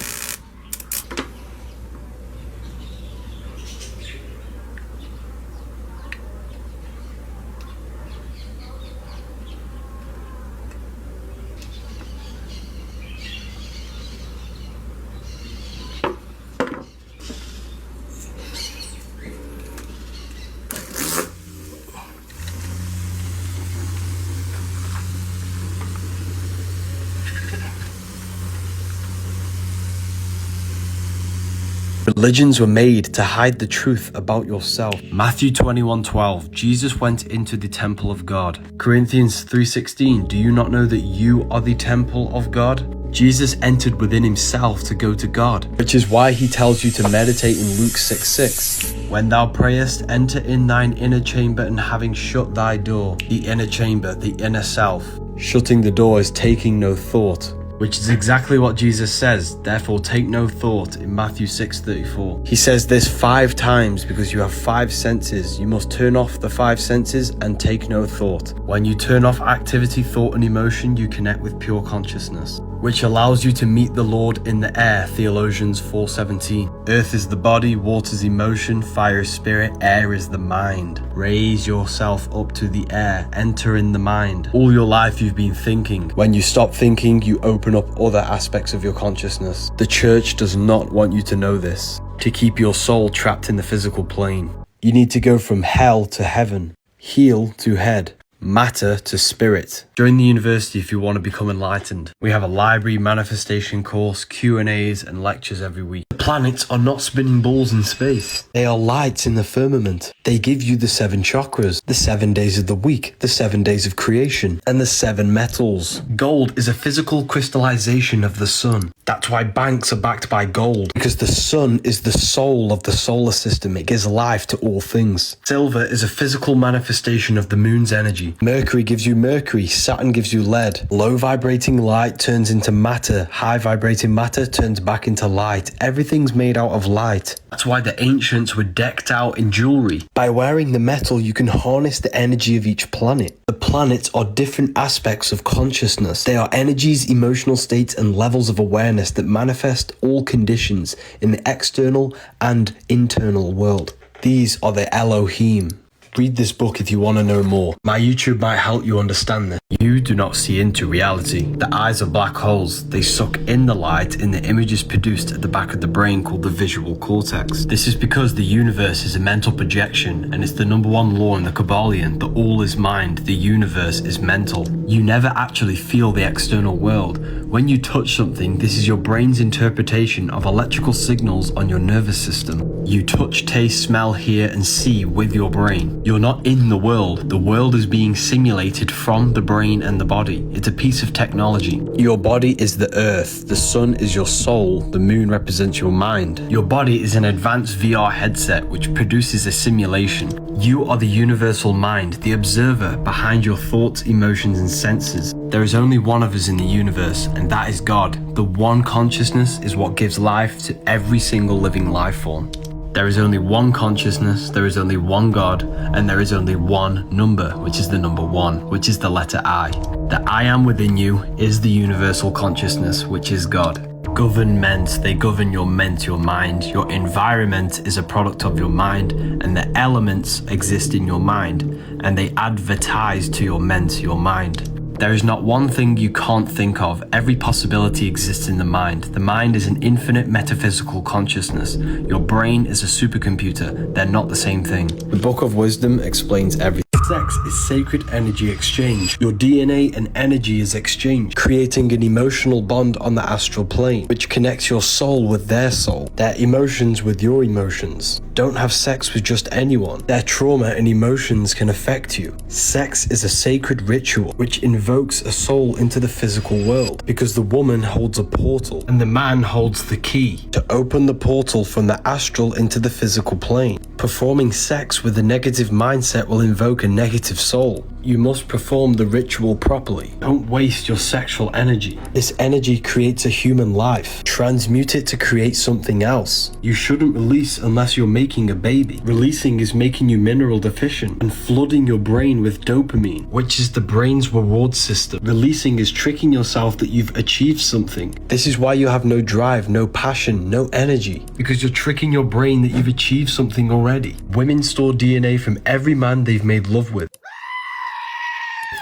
Religions were made to hide the truth about yourself. Matthew 21:12, Jesus went into the temple of God. Corinthians 3:16, do you not know that you are the temple of God? Jesus entered within himself to go to God, which is why he tells you to meditate in Luke 6:6. When thou prayest, enter in thine inner chamber, and having shut thy door, the inner chamber, the inner self. Shutting the door is taking no thought, which is exactly what Jesus says, therefore take no thought, in Matthew 6:34. He says this 5 times because you have 5 senses. You must turn off the 5 senses and take no thought. When you turn off activity, thought and emotion, you connect with pure consciousness, which allows you to meet the Lord in the air, Theologians 4:17. Earth is the body, water is emotion, fire is spirit, air is the mind. Raise yourself up to the air, enter in the mind. All your life you've been thinking. When you stop thinking, you open up other aspects of your consciousness. The church does not want you to know this, to keep your soul trapped in the physical plane. You need to go from hell to heaven, heel to head, matter to spirit. Join the university if you want to become enlightened. We have a library, manifestation course, Q&As and lectures every week. The planets are not spinning balls in space. They are lights in the firmament. They give you the 7 chakras, the 7 days of the week, the 7 days of creation, and the 7 metals. Gold is a physical crystallization of the sun. That's why banks are backed by gold, because the sun is the soul of the solar system. It gives life to all things. Silver is a physical manifestation of the moon's energy. Mercury gives you mercury, Saturn gives you lead. Low vibrating light turns into matter, high vibrating matter turns back into light. Everything's made out of light. That's why the ancients were decked out in jewelry. By wearing the metal, you can harness the energy of each planet. The planets are different aspects of consciousness. They are energies, emotional states, and levels of awareness that manifest all conditions in the external and internal world. These are the Elohim. Read this book if you want to know more. My YouTube might help you understand this. You do not see into reality. The eyes are black holes. They suck in the light in the images produced at the back of the brain called the visual cortex. This is because the universe is a mental projection, and it's the #1 law in the Kabbalion that all is mind, the universe is mental. You never actually feel the external world. When you touch something, this is your brain's interpretation of electrical signals on your nervous system. You touch, taste, smell, hear, and see with your brain. You're not in the world. The world is being simulated from the brain and the body. It's a piece of technology. Your body is the earth. The sun is your soul. The moon represents your mind. Your body is an advanced VR headset which produces a simulation. You are the universal mind, the observer behind your thoughts, emotions, and senses. There is only one of us in the universe, and that is God. The one consciousness is what gives life to every single living life form. There is only one consciousness, there is only one God, and there is only one number, which is the number 1, which is the letter I. The I am within you is the universal consciousness, which is God. Government, they govern your ment, your mind. Your environment is a product of your mind, and the elements exist in your mind, and they advertise to your ment, your mind. There is not one thing you can't think of. Every possibility exists in the mind. The mind is an infinite metaphysical consciousness. Your brain is a supercomputer. They're not the same thing. The Book of Wisdom explains everything. Sex is sacred energy exchange. Your DNA and energy is exchanged, creating an emotional bond on the astral plane, which connects your soul with their soul, their emotions with your emotions. Don't have sex with just anyone. Their trauma and emotions can affect you. Sex is a sacred ritual which invokes a soul into the physical world, because the woman holds a portal and the man holds the key to open the portal from the astral into the physical plane. Performing sex with a negative mindset will invoke a negative soul. You must perform the ritual properly. Don't waste your sexual energy. This energy creates a human life. Transmute it to create something else. You shouldn't release unless you're making a baby. Releasing is making you mineral deficient and flooding your brain with dopamine, which is the brain's reward system. Releasing is tricking yourself that you've achieved something. This is why you have no drive, no passion, no energy, because you're tricking your brain that you've achieved something already. Women store DNA from every man they've made love with,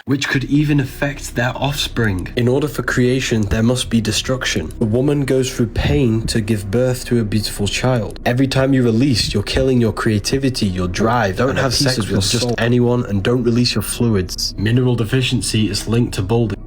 which could even affect their offspring. In order for creation, there must be destruction. The woman goes through pain to give birth to a beautiful child. Every time you release, you're killing your creativity, your drive. Don't have sex with just anyone, and don't release your fluids. Mineral deficiency is linked to balding.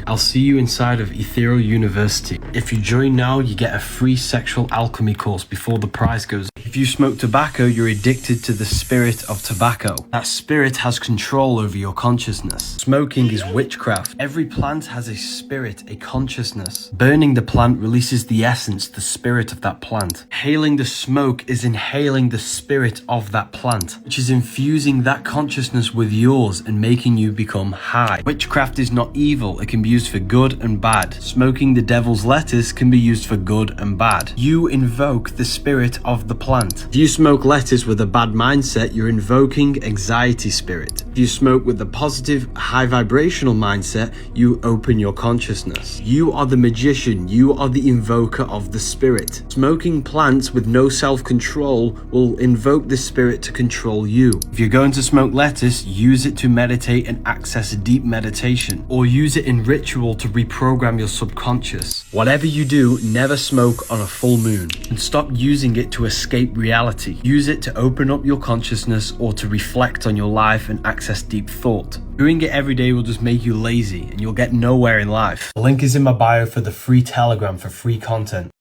I'll see you inside of Ethereal University. If you join now, you get a free sexual alchemy course before the price goes up. If you smoke tobacco, you're addicted to the spirit of tobacco. That spirit has control over your consciousness. Smoking is witchcraft. Every plant has a spirit, a consciousness. Burning the plant releases the essence, the spirit of that plant. Inhaling the smoke is inhaling the spirit of that plant, which is infusing that consciousness with yours and making you become high. Witchcraft is not evil. It can be used for good and bad. Smoking the devil's lettuce can be used for good and bad. You invoke the spirit of the plant. If you smoke lettuce with a bad mindset, you're invoking anxiety spirit. If you smoke with the positive, high vibrational mindset, you open your consciousness. You are the magician. You are the invoker of the spirit. Smoking plants with no self-control will invoke the spirit to control you. If you're going to smoke lettuce, use it to meditate and access deep meditation, or use it in ritual to reprogram your subconscious. Whatever you do, never smoke on a full moon, and stop using it to escape reality. Use it to open up your consciousness or to reflect on your life and access deep thought. Doing it every day will just make you lazy and you'll get nowhere in life. The link is in my bio for the free Telegram for free content.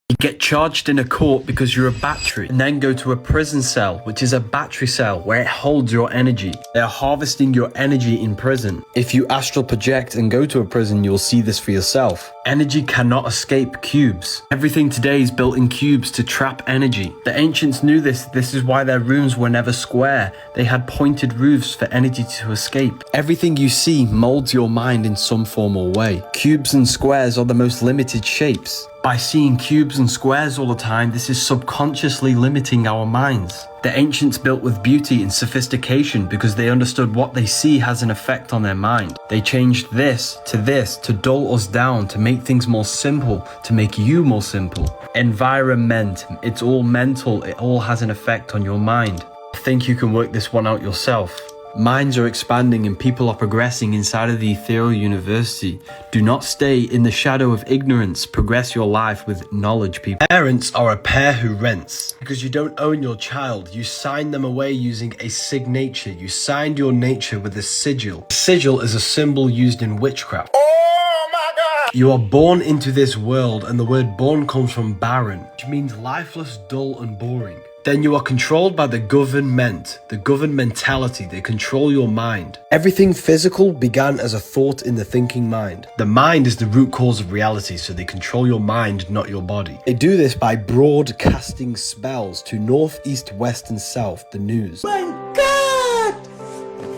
You get charged in a court because you're a battery, and then go to a prison cell, which is a battery cell where it holds your energy. They are harvesting your energy in prison. If you astral project and go to a prison, you'll see this for yourself. Energy cannot escape cubes. Everything today is built in cubes to trap energy. The ancients knew this. This is why their rooms were never square. They had pointed roofs for energy to escape. Everything you see molds your mind in some form or way. Cubes and squares are the most limited shapes. By seeing cubes and squares all the time, this is subconsciously limiting our minds. The ancients built with beauty and sophistication because they understood what they see has an effect on their mind. They changed this to dull us down, to make things more simple, to make you more simple. Environment, it's all mental, it all has an effect on your mind. I think you can work this one out yourself. Minds are expanding and people are progressing inside of the Ethereal University. Do not stay in the shadow of ignorance. Progress your life with knowledge, people. Parents are a pair who rents. Because you don't own your child, you sign them away using a signature. You signed your nature with a sigil. A sigil is a symbol used in witchcraft. Oh my God! You are born into this world, and the word born comes from barren, which means lifeless, dull, and boring. Then you are controlled by the government, the governed mentality. They control your mind. Everything physical began as a thought in the thinking mind. The mind is the root cause of reality, so they control your mind, not your body. They do this by broadcasting spells to north, east, west, and south, the news. My God!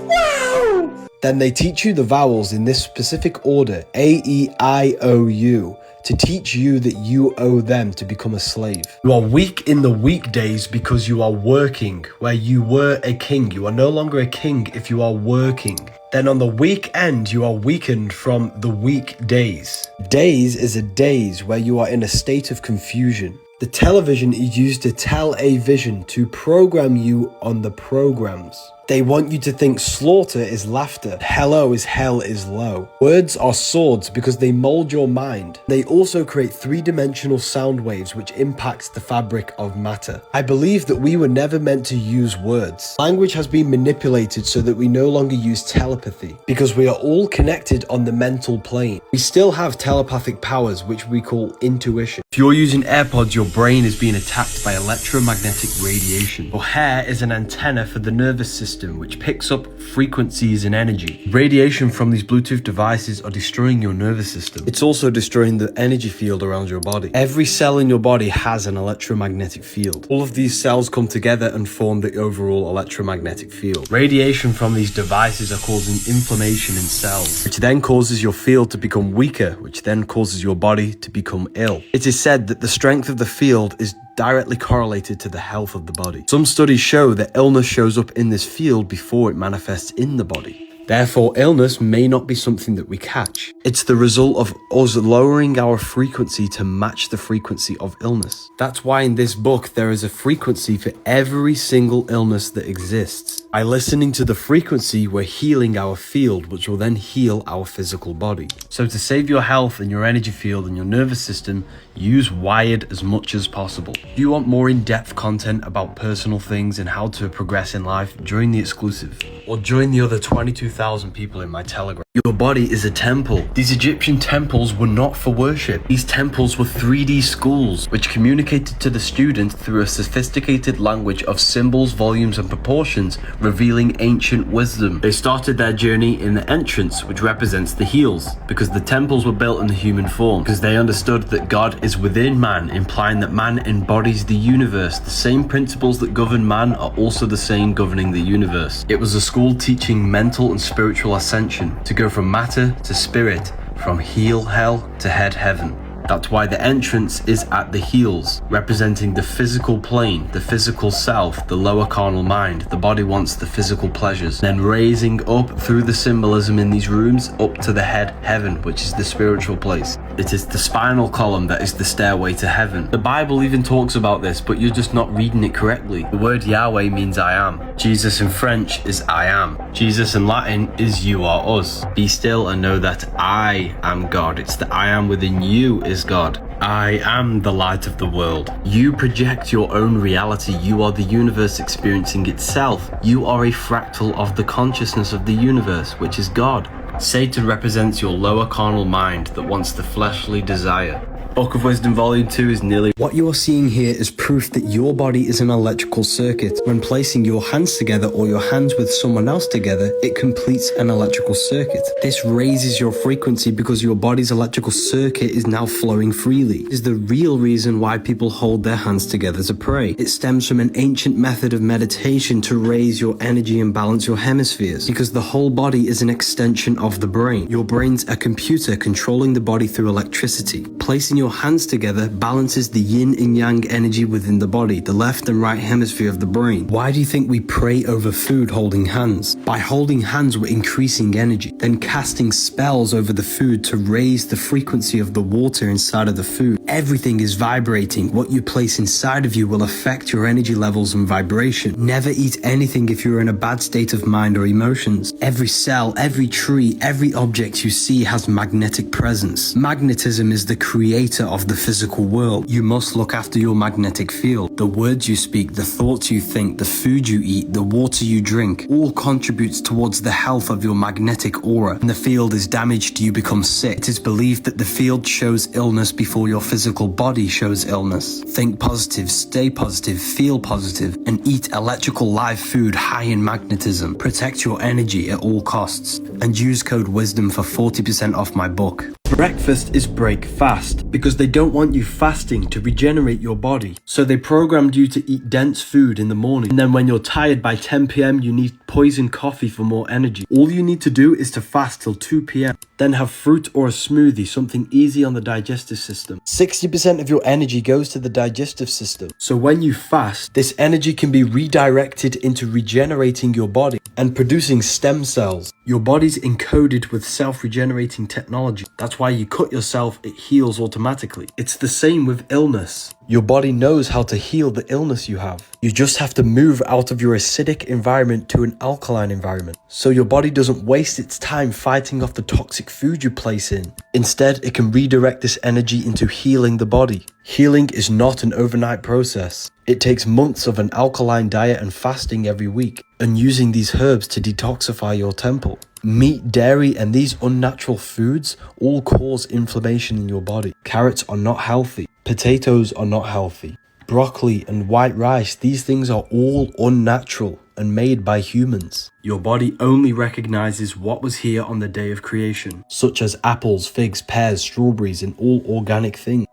Wow! Then they teach you the vowels in this specific order, A, E, I, O, U, to teach you that you owe them to become a slave. You are weak in the weekdays because you are working. Where you were a king, you are no longer a king if you are working. Then on the weekend, you are weakened from the weekdays. Days is a daze where you are in a state of confusion. The television is used to tell a vision to program you on the programs. They want you to think slaughter is laughter, hello is hell is low. Words are swords because they mold your mind. They also create three-dimensional sound waves which impacts the fabric of matter. I believe that we were never meant to use words. Language has been manipulated so that we no longer use telepathy because we are all connected on the mental plane. We still have telepathic powers which we call intuition. If you're using AirPods, your brain is being attacked by electromagnetic radiation. Your hair is an antenna for the nervous system which picks up frequencies and energy. Radiation from these Bluetooth devices are destroying your nervous system. It's also destroying the energy field around your body. Every cell in your body has an electromagnetic field. All of these cells come together and form the overall electromagnetic field. Radiation from these devices are causing inflammation in cells, which then causes your field to become weaker, which then causes your body to become ill. It is said that the strength of the field is directly correlated to the health of the body. Some studies show that illness shows up in this field before it manifests in the body. Therefore, illness may not be something that we catch. It's the result of us lowering our frequency to match the frequency of illness. That's why in this book, there is a frequency for every single illness that exists. By listening to the frequency, we're healing our field, which will then heal our physical body. So to save your health and your energy field and your nervous system, use Wired as much as possible. Do you want more in-depth content about personal things and how to progress in life? Join the exclusive. Or join the other 22,000 people in my Telegram. Your body is a temple. These Egyptian temples were not for worship. These temples were 3D schools, which communicated to the student through a sophisticated language of symbols, volumes, and proportions, revealing ancient wisdom. They started their journey in the entrance, which represents the heels, because the temples were built in the human form, because they understood that God is within man, implying that man embodies the universe. The same principles that govern man are also the same governing the universe. It was a school teaching mental and spiritual ascension, to go from matter to spirit, from heel hell to head heaven. That's why the entrance is at the heels, representing the physical plane, the physical self, the lower carnal mind. The body wants the physical pleasures. Then raising up through the symbolism in these rooms up to the head heaven, which is the spiritual place. It is the spinal column that is the stairway to heaven. The Bible even talks about this, but you're just not reading it correctly. The word Yahweh means I am. Jesus in French is I am. Jesus in Latin is you are us. Be still and know that I am God. It's the I am within you is God. I am the light of the world. You project your own reality. You are the universe experiencing itself. You are a fractal of the consciousness of the universe, which is God. Satan represents your lower carnal mind that wants the fleshly desire. Book of Wisdom Volume 2 is nearly... What you are seeing here is proof that your body is an electrical circuit. When placing your hands together or your hands with someone else together, it completes an electrical circuit. This raises your frequency because your body's electrical circuit is now flowing freely. It is the real reason why people hold their hands together to pray. It stems from an ancient method of meditation to raise your energy and balance your hemispheres, because the whole body is an extension of the brain. Your brain's a computer controlling the body through electricity. Placing your hands together balances the yin and yang energy within the body, the left and right hemisphere of the brain. Why do you think we pray over food holding hands? By holding hands, we're increasing energy, then casting spells over the food to raise the frequency of the water inside of the food. Everything is vibrating. What you place inside of you will affect your energy levels and vibration. Never eat anything if you're in a bad state of mind or emotions. Every cell, every tree, every object you see has magnetic presence. Magnetism is the creator of the physical world. You must look after your magnetic field. The words you speak, the thoughts you think, the food you eat, the water you drink, all contributes towards the health of your magnetic aura. When the field is damaged, you become sick. It is believed that the field shows illness before your physical body shows illness. Think positive, stay positive, feel positive, and eat electrical live food high in magnetism. Protect your energy at all costs. And use code WISDOM for 40% off my book. Breakfast is break fast because they don't want you fasting to regenerate your body. So they programmed you to eat dense food in the morning, and then when you're tired by 10 p.m. you need poison coffee for more energy. All you need to do is to fast till 2 p.m. Then have fruit or a smoothie, something easy on the digestive system. 60% of your energy goes to the digestive system. So when you fast, this energy can be redirected into regenerating your body and producing stem cells. Your body's encoded with self-regenerating technology. That's why you cut yourself, it heals automatically. It's the same with illness. Your body knows how to heal the illness you have. You just have to move out of your acidic environment to an alkaline environment. So your body doesn't waste its time fighting off the toxic food you place in. Instead, it can redirect this energy into healing the body. Healing is not an overnight process. It takes months of an alkaline diet and fasting every week, and using these herbs to detoxify your temple. Meat, dairy, and these unnatural foods all cause inflammation in your body. Carrots are not healthy. Potatoes are not healthy. Broccoli and white rice, these things are all unnatural and made by humans. Your body only recognizes what was here on the day of creation, such as apples, figs, pears, strawberries, and all organic things.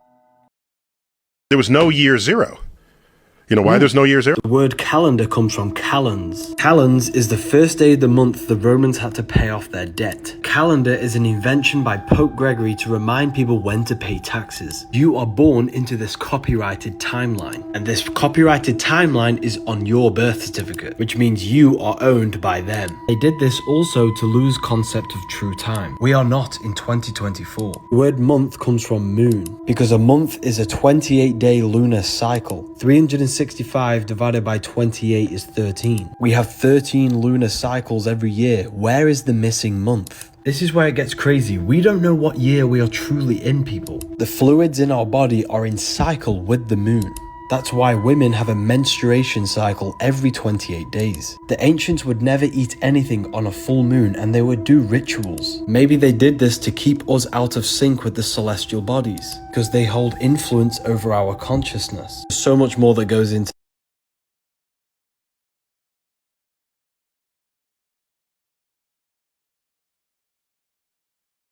There was no year zero. You know why there's no year zero? The word calendar comes from calends. Calends is the first day of the month the Romans had to pay off their debt. Calendar is an invention by Pope Gregory to remind people when to pay taxes. You are born into this copyrighted timeline, and this copyrighted timeline is on your birth certificate, which means you are owned by them. They did this also to lose concept of true time. We are not in 2024. The word month comes from moon, because a month is a 28-day lunar cycle. 365 divided by 28 is 13. We have 13 lunar cycles every year. Where is the missing month? This is where it gets crazy. We don't know what year we are truly in, people. The fluids in our body are in cycle with the moon. That's why women have a menstruation cycle every 28 days. The ancients would never eat anything on a full moon, and they would do rituals. Maybe they did this to keep us out of sync with the celestial bodies, because they hold influence over our consciousness. There's so much more that goes into